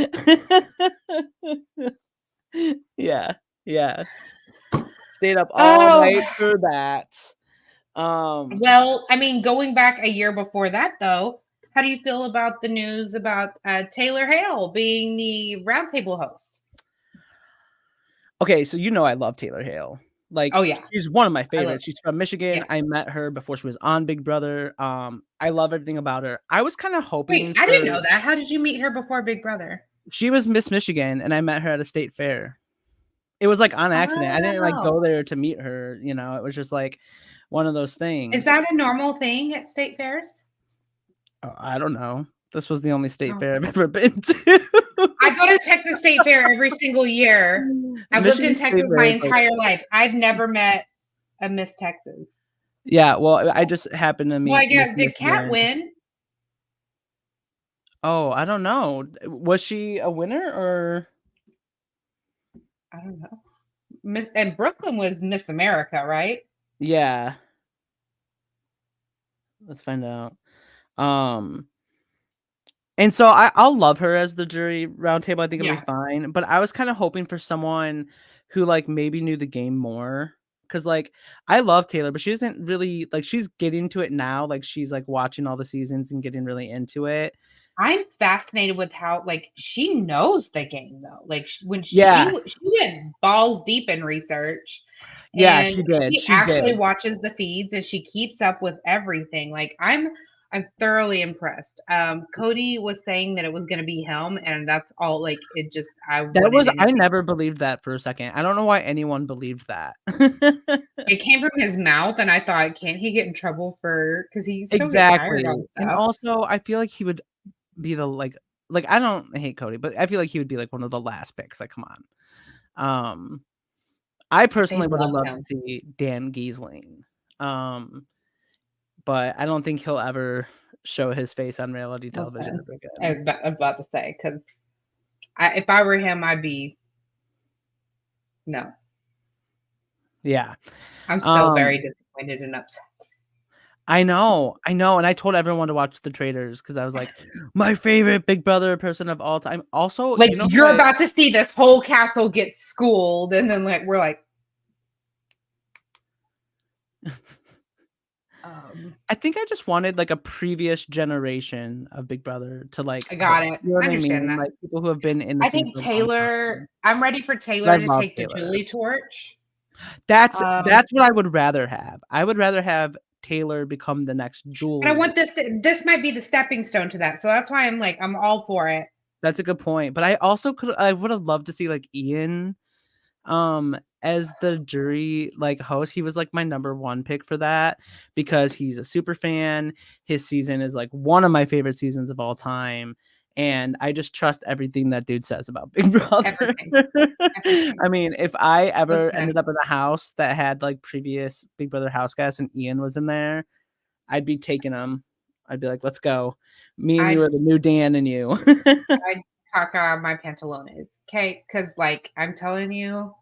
A: Yeah. Yeah. Stayed up all
B: Oh,
A: night for that. Um
B: well, I mean, going back a year before that, though, how do you feel about the news about Taylor Hale being the roundtable host?
A: Okay, so I love Taylor Hale.
B: Oh
A: Like,
B: yeah,
A: she's one of my
B: I love.
A: favorites. She's from Michigan.
B: Yeah.
A: I met her before she was on Big Brother. I love everything about her. I was kinda
B: Wait,
A: hoping
B: I didn't
A: for
B: know that. How did you meet her before Big Brother?
A: she was Miss Michigan, and I met her at a state fair. It was, like, on accident. I didn't, like,
B: Oh,
A: go there to meet her, it was just, like, one of those
B: is
A: things.
B: that a normal thing at state fairs?
A: I don't know. This was the only state fair I've
B: Okay.
A: ever been to.
B: I go to Texas State Fair every single year. I've lived in
A: Michigan State
B: Texas my
A: Fair is like
B: entire life. I've never met a Miss Texas.
A: yeah, well, I just happened to
B: Well, I
A: meet Miss
B: guess did Kat
A: Michigan.
B: win?
A: Oh, I don't know. Was she a winner or
B: I don't know. Miss and Brooklyn was Miss America, right?
A: yeah. Let's find out. Um, and so I'll love her as the jury roundtable. I think it'll be
B: Yeah.
A: fine. But I was kind of hoping for someone who like maybe knew the game more. Cause like I love Taylor, but she isn't really like she's getting to it now. Like she's like watching all the seasons and getting really into it.
B: I'm fascinated with how like she knows the game though. Like when
A: Yes.
B: she went balls deep in research
A: Yeah,
B: and
A: she did.
B: she
A: She
B: actually
A: did.
B: watches the feeds and she keeps up with everything. Like I'm thoroughly impressed. Cody was saying that it was gonna be him, and that's all. Like it just, I
A: That
B: wanted
A: was
B: him to
A: I
B: be.
A: never believed that for a second. I don't know why anyone believed that.
B: It came from his mouth, and I thought, can't he get in trouble for? Because he still gets hired on
A: Exactly, and
B: stuff.
A: also, I feel like he would be the, I don't hate Cody, but I feel like he would be, like, one of the last picks, like, come on. Um, I
B: They
A: personally would have
B: love
A: loved to
B: him.
A: see Dan Gheesling, um, but I don't think he'll ever show his face on reality television
B: Listen,
A: ever
B: I
A: again.
B: was about to say, because if I were him, I'd be no.
A: Yeah,
B: I'm still very
A: um,
B: disappointed and upset.
A: I know, and I told everyone to watch The Traitors because I was like, "My favorite Big Brother person of all time." Also,
B: Like
A: you know who
B: you're about to see this whole castle get schooled, and then like we're like, um,
A: I think I just wanted, like, a previous generation of Big Brother to, like,
B: I got
A: host,
B: it.
A: you know
B: I
A: what I
B: understand
A: mean?
B: that.
A: Like, people who have been in the
B: I
A: scene
B: think
A: for a long
B: Taylor.
A: time.
B: I'm ready for
A: But I
B: Taylor to
A: love
B: take the
A: Taylor.
B: Julie torch.
A: That's
B: Um,
A: that's what I would rather have. I would rather have Taylor become the next
B: and I want
A: Julie.
B: this. This might be the stepping stone to that. So that's why I'm like, I'm all for it.
A: That's a good point, but I would have loved to see, like, Ian, as the jury, like, host. He was, like, my number 1 pick for that because he's a super fan. His season is, like, one of my favorite seasons of all time, and I just trust everything that dude says about Big Brother.
B: Everything. Everything.
A: I mean, if I ever
B: Listen,
A: ended up in a house that had, like, previous Big Brother house guests and Ian was in there, I'd be taking him. I'd be like, "Let's go. Me and you
B: I'd
A: are the new Dan and you."
B: I'd caca my pantalones. Okay, because like I'm telling you,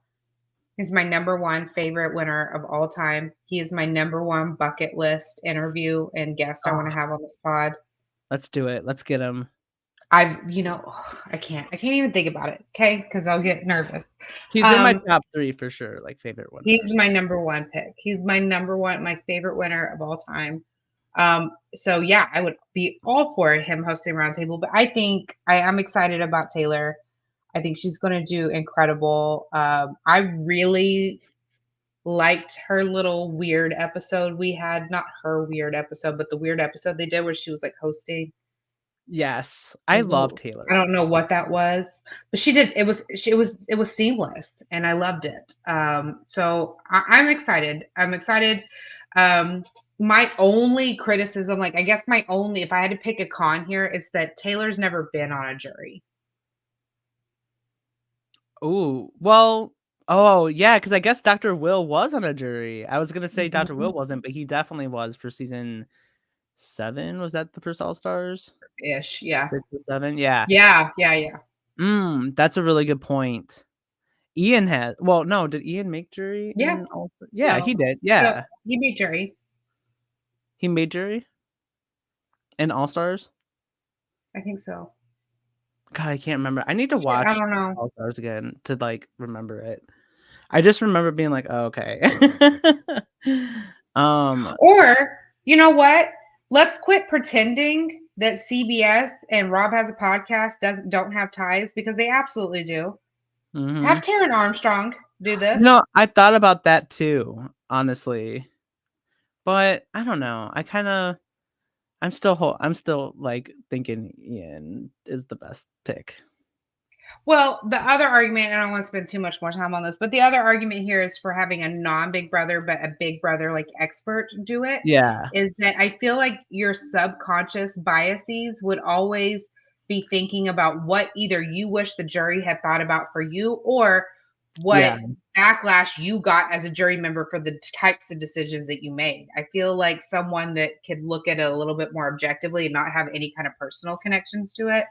B: he's my number one favorite winner of all time. He is my number one bucket list interview and guest I want to
A: Oh,
B: have on this pod.
A: let's do it. Let's get him.
B: I can't even think about it. Okay, because I'll get nervous.
A: He's in my
B: Um,
A: top 3 for sure, like, favorite
B: he's
A: winners.
B: my number one pick. He's my number one, my favorite winner of all time. So yeah, I would be all for him hosting Roundtable, but I'm excited about Taylor. I think she's going to do incredible. I really liked her little weird episode we had. Not her weird episode, but the weird episode they did where she was like hosting.
A: Yes.
B: It
A: I
B: was a
A: love
B: little, I
A: Taylor.
B: don't know what that was, but she did. It was seamless, and I loved it. So I'm excited. I'm excited. Um, my only criticism, like I guess my only, if I had to pick a con here, it's that Taylor's never been on a jury.
A: Ooh, well, oh, yeah, because I guess Dr. Will was on a jury. I was gonna say Dr. Will
B: Mhm.
A: wasn't, but he definitely was for season 7. Was that the first All Stars?
B: Ish, yeah.
A: 6 or 7? Yeah.
B: Yeah, yeah, yeah.
A: That's a really good point. Ian had well, no, did Ian make jury
B: Yeah.
A: in All Yeah, he
B: No.
A: did,
B: So,
A: yeah.
B: he beat jury.
A: He made jury in All Stars?
B: I think so.
A: God, I can't remember. I need to
B: Shit, I
A: watch
B: don't know.
A: All Stars again to, like, remember it. I just remember being like, "Oh, okay." Um,
B: Or, you know what? Let's quit pretending that CBS and Rob Has a Podcast don't have ties because they absolutely do. Have
A: mhm.
B: Taylor Armstrong do
A: You
B: this.
A: know, I thought about that too, honestly, but I don't know. I'm still, like, thinking Ian is the best pick.
B: Well, the other argument, and I don't want to spend too much more time on this, but the other argument here is for having a non-Big Brother, but a Big Brother like expert do it,
A: Yeah,
B: is that I feel like your subconscious biases would always be thinking about what either you wish the jury had thought about for you or what
A: yeah.
B: backlash you got as a jury member for the types of decisions that you made. I feel like someone that could look at it a little bit more objectively and not have any kind of personal connections to it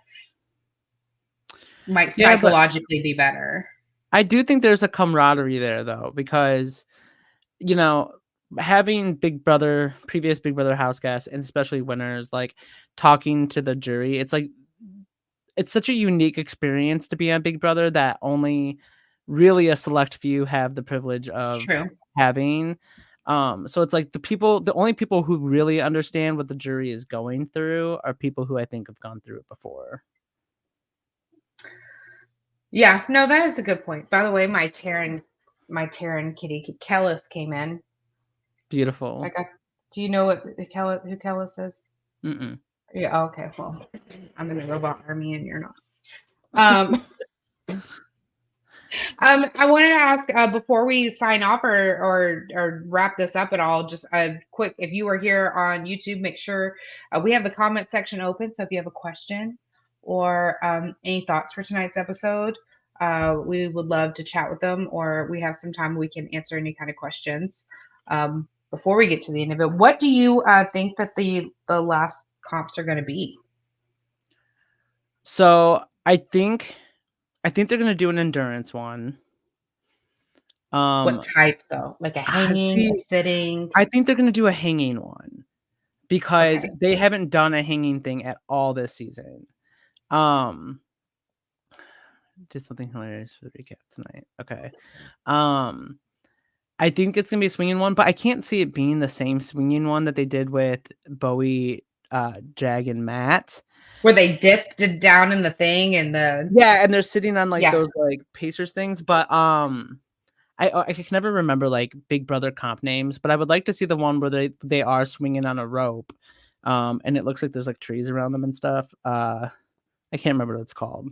B: might
A: Yeah, but
B: psychologically be better.
A: I do think there's a camaraderie there though, because, you know, having previous Big Brother house guests, and especially winners, like, talking to the jury, it's such a unique experience to be on Big Brother that only really a select few have the privilege of
B: True.
A: having. So it's like the only people who really understand what the jury is going through are people who I think have gone through it before.
B: Yeah, no, that is a good point. By the way, my Terran kitty Kellis came in. I
A: Beautiful.
B: got. Do you know who Kellis is?
A: Mm-mm.
B: Yeah, okay, well, I'm in the robot army and you're not. Um, I wanted to ask before we sign off or wrap this up at all, just a quick. If you are here on YouTube, make sure we have the comment section open. So if you have a question or any thoughts for tonight's episode, we would love to chat with them, or we have some time we can answer any kind of questions before we get to the end of it. What do you think that the last comps are going to be?
A: So I think they're gonna do an endurance one.
B: What
A: Um,
B: type though? Like a hanging, a
A: see,
B: sitting?
A: I think they're gonna do a hanging one because
B: Okay.
A: they haven't done a hanging thing at all this season. Um, did something hilarious for the recap tonight. Okay. Um, I think it's gonna be a swinging one, but I can't see it being the same swinging one that they did with Bowie, Jag, and Matt.
B: Where they dipped it down in the thing and the
A: Yeah, and they're sitting on like
B: yeah.
A: those like Pacers things, but I can never remember like Big Brother comp names, but I would like to see the one where they are swinging on a rope, and it looks like there's like trees around them and stuff. I can't remember what it's called,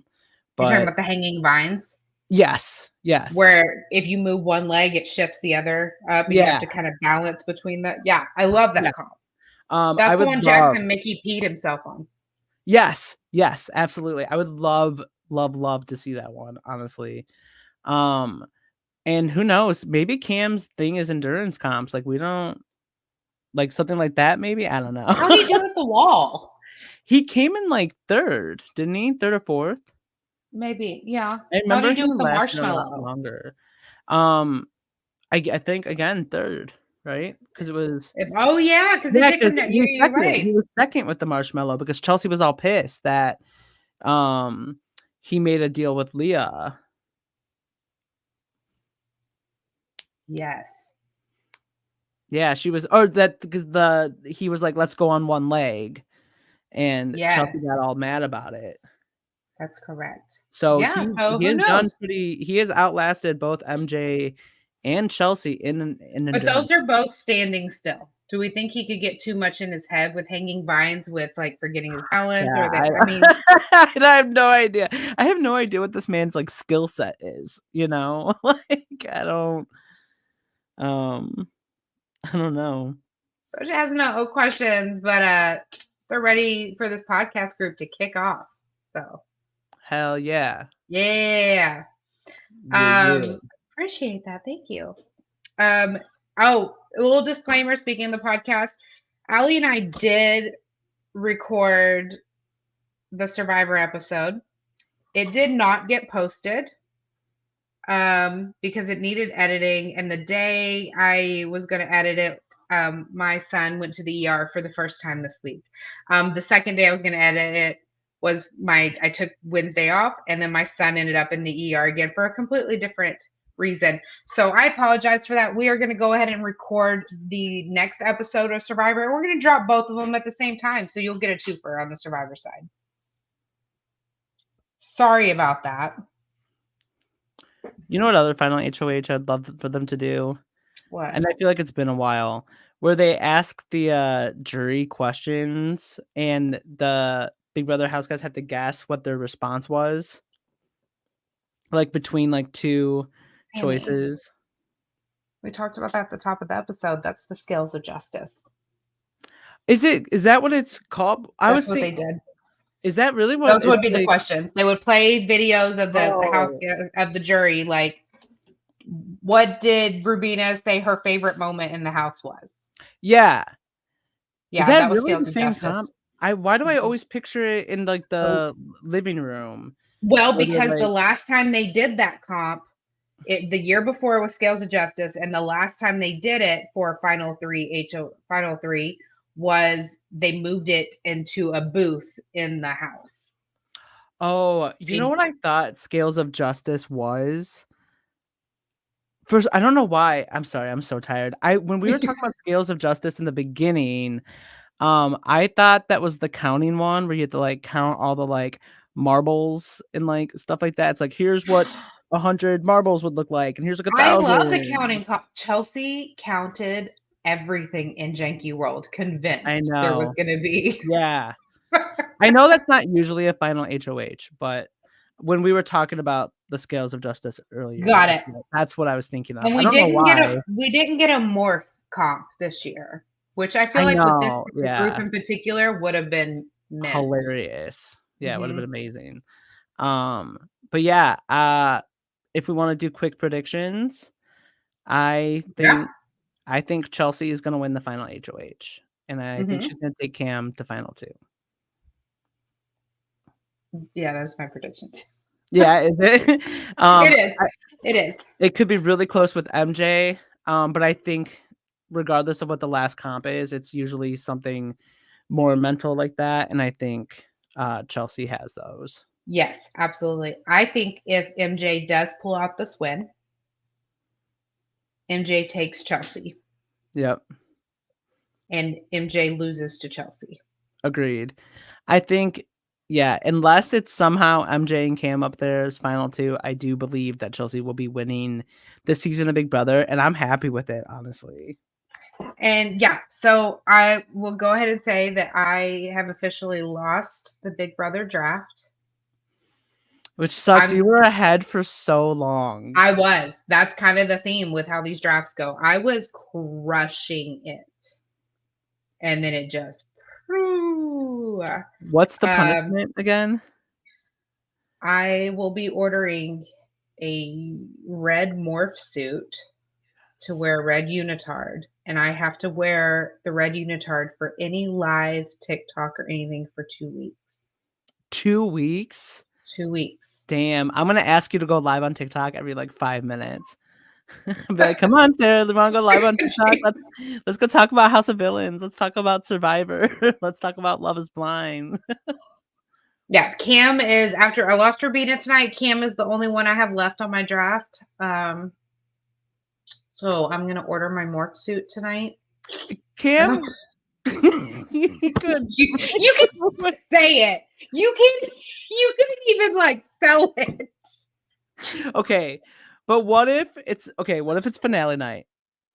B: You're talking
A: but
B: about the hanging vines
A: yes, yes,
B: where if you move one leg, it shifts the other up and you have
A: yeah,
B: to kind of balance between the yeah, I love
A: yeah.
B: that comp.
A: I
B: That's the
A: would
B: one
A: love
B: Jackson Mickey peed himself on.
A: yes, yes, absolutely. I would love, love, love to see that one, honestly. Um, and who knows? Maybe Cam's thing is endurance comps. Like we don't like something like that. Maybe I don't know.
B: How'd he do with the wall?
A: He came in like third, didn't he? Third or fourth?
B: Maybe, yeah.
A: I
B: How'd
A: remember
B: he do
A: him
B: with the
A: lasting a lot
B: marshmallow?
A: longer. Um, I think again third, right? Because it was
B: Oh yeah, because it
A: yeah,
B: did
A: because
B: come down.
A: he was
B: You're
A: second.
B: right.
A: He was second with the marshmallow because Chelsea was all pissed that um he made a deal with Leah.
B: Yes.
A: Yeah, she was or that because he was like, let's go on one leg, and Chelsea got
B: Yes.
A: all mad about it.
B: That's correct.
A: So
B: Yeah, so
A: he
B: who
A: has done
B: knows?
A: he has outlasted both MJ and Chelsea in
B: But
A: endurance.
B: those are both standing still. Do we think he could get too much in his head with hanging vines with like forgetting his balance
A: Yeah,
B: or that? I mean,
A: I have no idea. I have no idea what this man's, like, skill set is, you know? Like, um, I don't know.
B: Soja has no questions, but they're ready for this podcast group to kick off. So
A: Hell yeah.
B: yeah.
A: Yeah, yeah.
B: Appreciate that. Thank you. Um, oh, a little disclaimer speaking of the podcast. Allie and I did record the Survivor episode. It did not get posted because it needed editing. And the day I was going to edit it, my son went to the ER for the first time this week. The second day I was going to edit it was I took Wednesday off, and then my son ended up in the ER again for a completely different reason. So I apologize for that. We are going to go ahead and record the next episode of Survivor, and we're going to drop both of them at the same time. So you'll get a twofer on the Survivor side. Sorry about that.
A: You know what other final HOH I'd love for them to do?
B: What?
A: And I feel like it's been a while, where they ask the, jury questions and the Big Brother house guys have to guess what their response was, like, between, like, 2
B: Sammy.
A: choices.
B: We talked about that at the top of the episode. That's the scales of justice.
A: Is that what it's called? I
B: That's
A: was
B: what they
A: think
B: did.
A: is that really what
B: Those would
A: it's
B: be the
A: like?
B: questions. They would play videos of the house
A: Oh,
B: of the jury, like what did Rubina say her favorite moment in the house was?
A: yeah. Is
B: Yeah,
A: that
B: that was
A: really
B: scales
A: the
B: of
A: same
B: justice.
A: comp? Why do I
B: Mhm.
A: always picture it in, like, the living room
B: Well,
A: where they're
B: because the
A: like
B: last time they did that comp, the year before was scales of justice, and the last time they did it for final three was they moved it into a booth in the house.
A: oh, you know
B: They
A: what I thought Scales of Justice was? First, I don't know why. I'm sorry, I'm so tired. I when we were talking about Scales of Justice in the beginning, I thought that was the counting one where you had to, like, count all the, like, marbles and, like, stuff like that. It's like, "Here's what 100 marbles would look like, and here's like
B: I love the
A: 1,000."
B: counting. Chelsea counted everything in Janky World,
A: I
B: convinced there was
A: know.
B: gonna be.
A: Yeah. I know that's not usually a final HOH, but when we were talking about the Scales of Justice earlier,
B: Got it.
A: that's what I was thinking of.
B: And
A: I don't know why.
B: we didn't get a morph comp this year, which I feel
A: I
B: like with this
A: know,
B: group
A: yeah.
B: in particular would have been mint.
A: Hilarious. Yeah, it would've
B: Mhm.
A: been amazing. But yeah, if we wanna do quick predictions, I
B: Yeah.
A: think I think Chelsea is gonna win the final HOH, and I think
B: Mhm.
A: she's gonna take Cam to final 2.
B: Yeah, that's my prediction too.
A: Yeah, is it?
B: It
A: Um,
B: is. It is.
A: it could be really close with MJ, but I think regardless of what the last comp is, it's usually something more mental like that, and I think, Chelsea has those.
B: Yes, absolutely. I think if MJ does pull out this win, MJ takes Chelsea
A: Yep,
B: and MJ loses to Chelsea.
A: agreed. I think yeah, unless it's somehow MJ and Cam up there as final 2, I do believe that Chelsea will be winning this season of Big Brother, and I'm happy with it, honestly.
B: And yeah, so I will go ahead and say that I have officially lost the Big Brother draft.
A: Which sucks, you
B: I'm
A: were ahead for so long.
B: I was. That's kind of the theme with how these drafts go. I was crushing it. And then it just whew.
A: What's the
B: um
A: punishment again?
B: I will be ordering a red morph suit to wear red unitard, and I have to wear the red unitard for any live TikTok or anything for 2 weeks.
A: 2 weeks?
B: 2 weeks.
A: Damn, I'm gonna ask you to go live on TikTok every, like, 5 minutes. Be like, "Come on, Sarah, we wanna go live on TikTok? Let's go talk about House of Villains. Let's talk about Survivor. Let's talk about Love is Blind."
B: Yeah, Cam is after I lost Rubina tonight, Cam is the only one I have left on my draft. So I'm gonna order my morph suit tonight.
A: Cam you could
B: You can say it. You can even like sell it.
A: Okay, but what if it's finale night?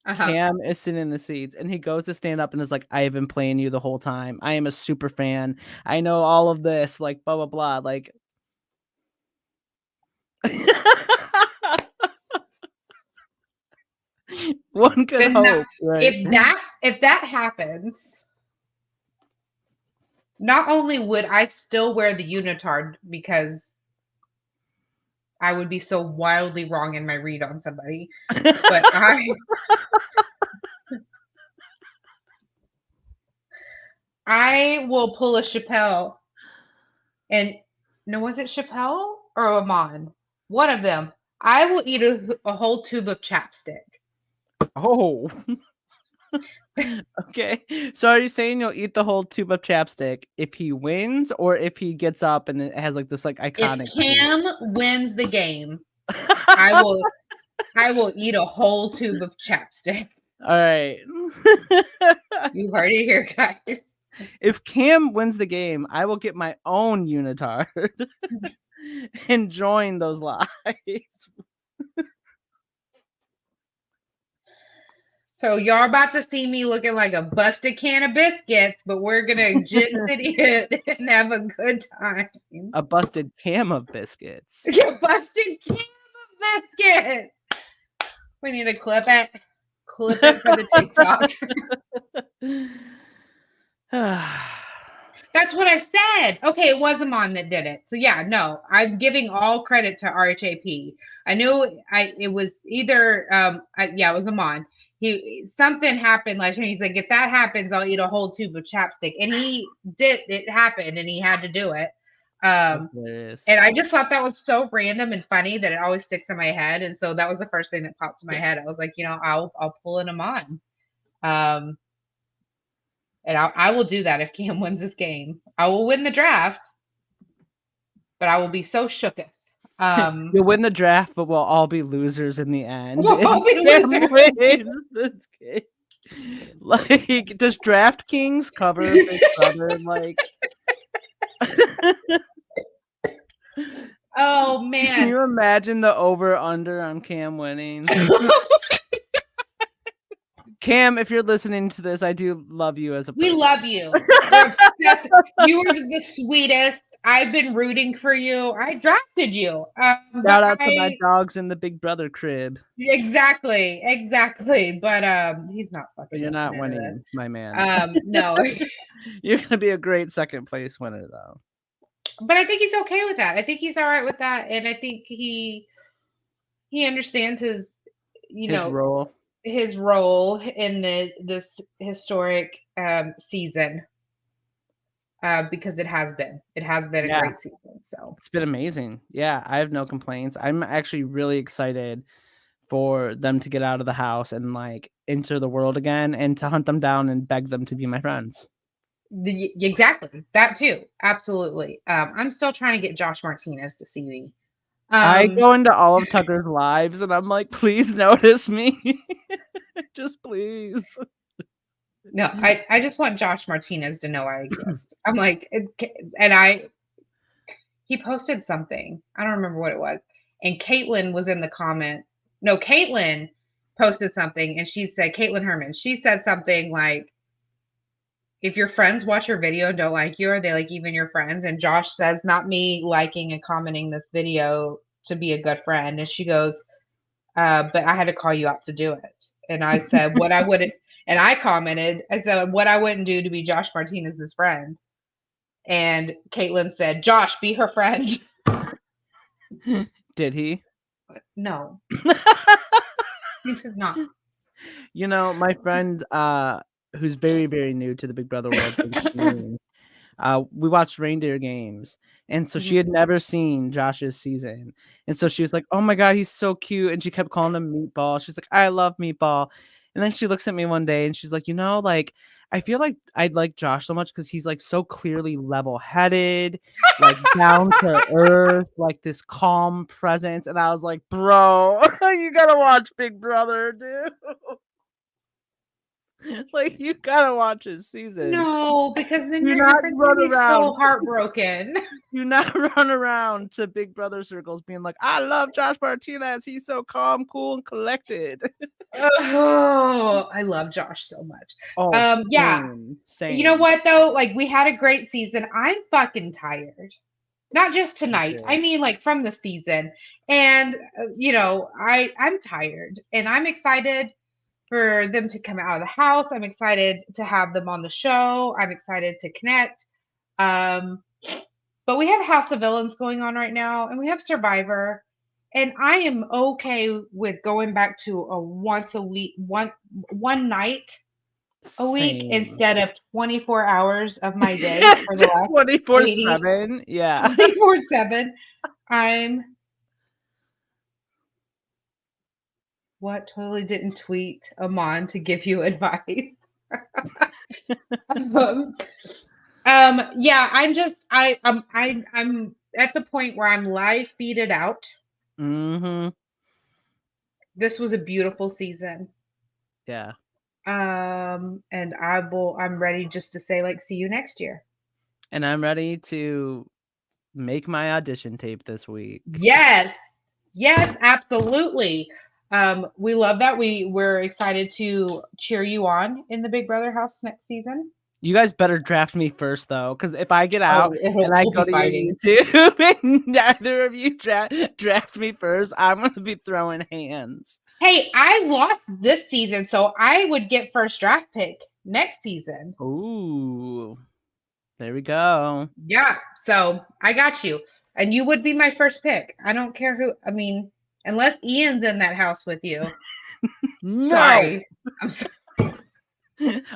B: Uh-huh.
A: Cam is sitting in the seats, and he goes to stand up and is like, "I have been playing you the whole time. I am a super fan. I know all of this, like, blah, blah, blah," like one could
B: Then that
A: hope, right?
B: if that happens, not only would I still wear the unitard because I would be so wildly wrong in my read on somebody, but I will pull a Chappelle and no, was it Chappelle or Amon? One of them. I will eat a whole tube of chapstick.
A: Oh, okay. So are you saying you'll eat the whole tube of chapstick if he wins or if he gets up and it has, like, this, like,
B: If
A: iconic scene?
B: Cam wins the game, I will I will eat a whole tube of chapstick.
A: Alright.
B: You heard it here, guys.
A: If Cam wins the game, I will get my own unitard and join those lives.
B: So y'all about to see me looking like a busted can of biscuits, but we're gonna jinx it and have a good time.
A: A busted cam of biscuits.
B: A busted can of biscuits. We need to clip it. Clip it for the TikTok. That's what I said. Okay, it was Amon that did it. So yeah, no, I'm giving all credit to RHAP. I knew it was either yeah, it was Amon. He something happened like he's like, if that happens, I'll eat a whole tube of chapstick. And he did it happened and he had to do it. And I just thought that was so random and funny that it always sticks in my head. And so that was the first thing that popped to my head. I was like, I'll pull an Amon. And I will do that if Cam wins this game. I will win the draft, but I will be so shooketh.
A: You'll win the draft, but we'll all be losers in the end.
B: We'll all be
A: Cam
B: losers.
A: wins this game. Like, does DraftKings cover Big Brother? Like,
B: Oh
A: can
B: man.
A: you imagine the over/under on Cam winning? Cam, if you're listening to this, I do love you as a
B: We
A: person.
B: love you. We're obsessed. You were the sweetest. I've been rooting for you. I drafted you. But
A: Shout out to my
B: I
A: dogs in the Big Brother crib.
B: exactly. But he's not
A: But
B: fucking
A: you're not
B: listening to
A: winning,
B: this.
A: my man.
B: No.
A: You're gonna be a great second place winner, though.
B: But I think he's okay with that. I think he's all right with that, and I think he understands his, you
A: His
B: know,
A: role.
B: his role in this historic season, because it has been a
A: Yeah,
B: great season. So
A: it's been amazing. Yeah, I have no complaints. I'm actually really excited for them to get out of the house and like enter the world again and to hunt them down and beg them to be my friends.
B: exactly that too, absolutely. I'm still trying to get Josh Martinez to see me.
A: I
B: Um,
A: go into all of Tucker's lives and I'm like, please notice me. Just please.
B: no, I just want Josh Martinez to know I exist. I'm like, and he posted something. I don't remember what it was. And Caitlin was in the comments. No, Caitlin posted something and she said, Caitlin Herman, she said something like, if your friends watch your video and don't like you, are they like even your friends? And Josh says, not me liking and commenting this video to be a good friend. And she goes, but I had to call you out to do it. And I said, what I wouldn't, and I commented, I said, what I wouldn't do to be Josh Martinez's friend. And Caitlin said, Josh, be her friend.
A: Did he?
B: No, he did not.
A: You know, my friend, who's very, very new to the Big Brother world, thanks to me, we watched reindeer games, and so she
B: Mhm.
A: had never seen Josh's season, and so she was like, "Oh my god, he's so cute," and she kept calling him Meatball. She's like, "I love Meatball," and then she looks at me one day and she's like, "You know, like, I feel like I like Josh so much because he's like so clearly level-headed, like down to earth, like this calm presence," and I was like, "Bro, you gotta watch Big Brother, dude." Like, you gotta watch his season.
B: No, because then
A: Do
B: your
A: not
B: friend's gonna
A: run
B: be so
A: around.
B: heartbroken.
A: Do not run around to Big Brother circles being like, "I love Josh Martinez. He's so calm, cool, and collected."
B: Oh, I love Josh so much.
A: Oh,
B: Yeah.
A: same,
B: You know
A: same.
B: what though? Like we had a great season. I'm fucking tired. Not just
A: Me
B: tonight. I
A: too.
B: mean like from the season. And I'm tired and I'm excited for them to come out of the house. I'm excited to have them on the show. I'm excited to connect. Um But we have House of Villains going on right now, and we have Survivor. And I am okay with going back to a once a week, one night a week
A: Same.
B: instead of 24 hours of my day for the last 80
A: 24/7. Yeah.
B: 24/7. I'm what totally didn't tweet Amon to give you advice. um, yeah, I'm at the point where I'm live feeded out.
A: Mhm.
B: This was a beautiful season.
A: Yeah.
B: And I'm ready just to say like see you next year.
A: And I'm ready to make my audition tape this week.
B: Yes. Yes, absolutely. We love that. We're excited to cheer you on in the Big Brother house next season.
A: You guys better draft me first though, because if I get out
B: Oh,
A: and I
B: we'll
A: go
B: be
A: to your
B: fighting.
A: YouTube and neither of you draft me first, I'm gonna be throwing hands.
B: Hey, I lost this season, so I would get first draft pick next season.
A: Ooh, there we go.
B: Yeah, so I got you. And you would be my first pick. I don't care who, I mean, unless Ian's in that house with you.
A: No,
B: Sorry. I'm sorry.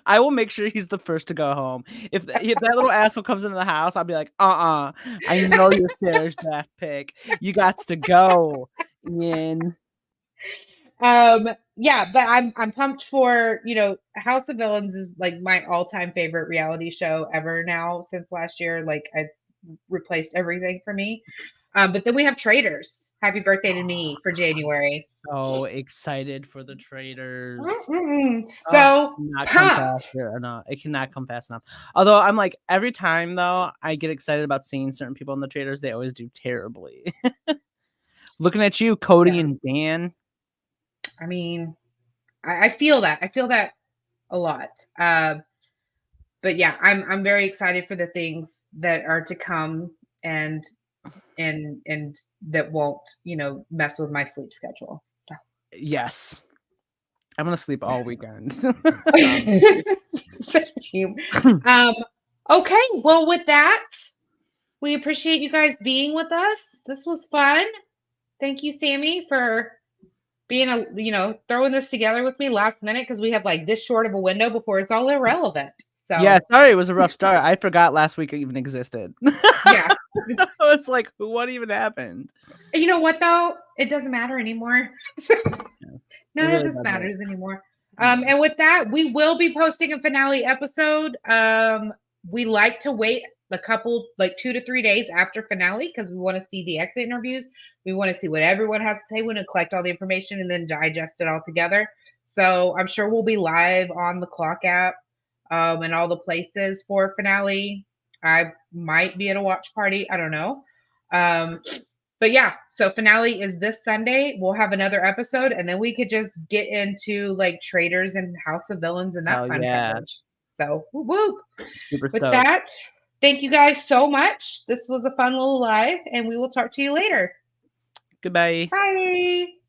A: I will make sure he's the first to go home. If that little asshole comes into the house, I'll be like, I know you're Sarah's draft pick. You got to go, Ian.
B: Yeah, but I'm pumped for, House of Villains is like my all-time favorite reality show ever now since last year. Like it's replaced everything for me. But then we have Traders. Happy birthday to me for January.
A: So excited for the traders. Oh,
B: So
A: not come
B: pumped.
A: faster enough. It cannot come fast enough. Although I'm like every time though, I get excited about seeing certain people in the traders, they always do terribly. Looking at you, Cody
B: Yeah.
A: and Dan.
B: I mean, I feel that. I feel that a lot. But yeah, I'm very excited for the things that are to come and and that won't, mess with my sleep schedule.
A: Yes. I'm gonna sleep all weekend, honestly.
B: Same. Um, okay, well, with that, we appreciate you guys being with us. This was fun. Thank you, Sammy, for being throwing this together with me last minute because we have like this short of a window before it's all irrelevant.
A: Yeah,
B: So
A: sorry, it was a rough start. I forgot last week even existed.
B: yeah, it's,
A: It's like, what even happened?
B: you know what though? It doesn't matter anymore. So
A: Yeah, it
B: none of
A: really
B: this
A: doesn't.
B: matters anymore.
A: Yeah.
B: And with that, we will be posting a finale episode. We like to wait a couple, like 2 to 3 days after finale, because we want to see the exit interviews. We want to see what everyone has to say. We want to collect all the information and then digest it all together. So I'm sure we'll be live on the Clock app, and all the places for finale. I might be at a watch party. I don't know. Um, but yeah, so finale is this Sunday. We'll have another episode, and then we could just get into like Traitors and House of Villains and that
A: Hell
B: fun
A: yeah.
B: coverage. So, woo woo.
A: Super
B: With
A: stoked.
B: that, thank you guys so much. This was a fun little live, and we will talk to you later.
A: Goodbye.
B: Bye.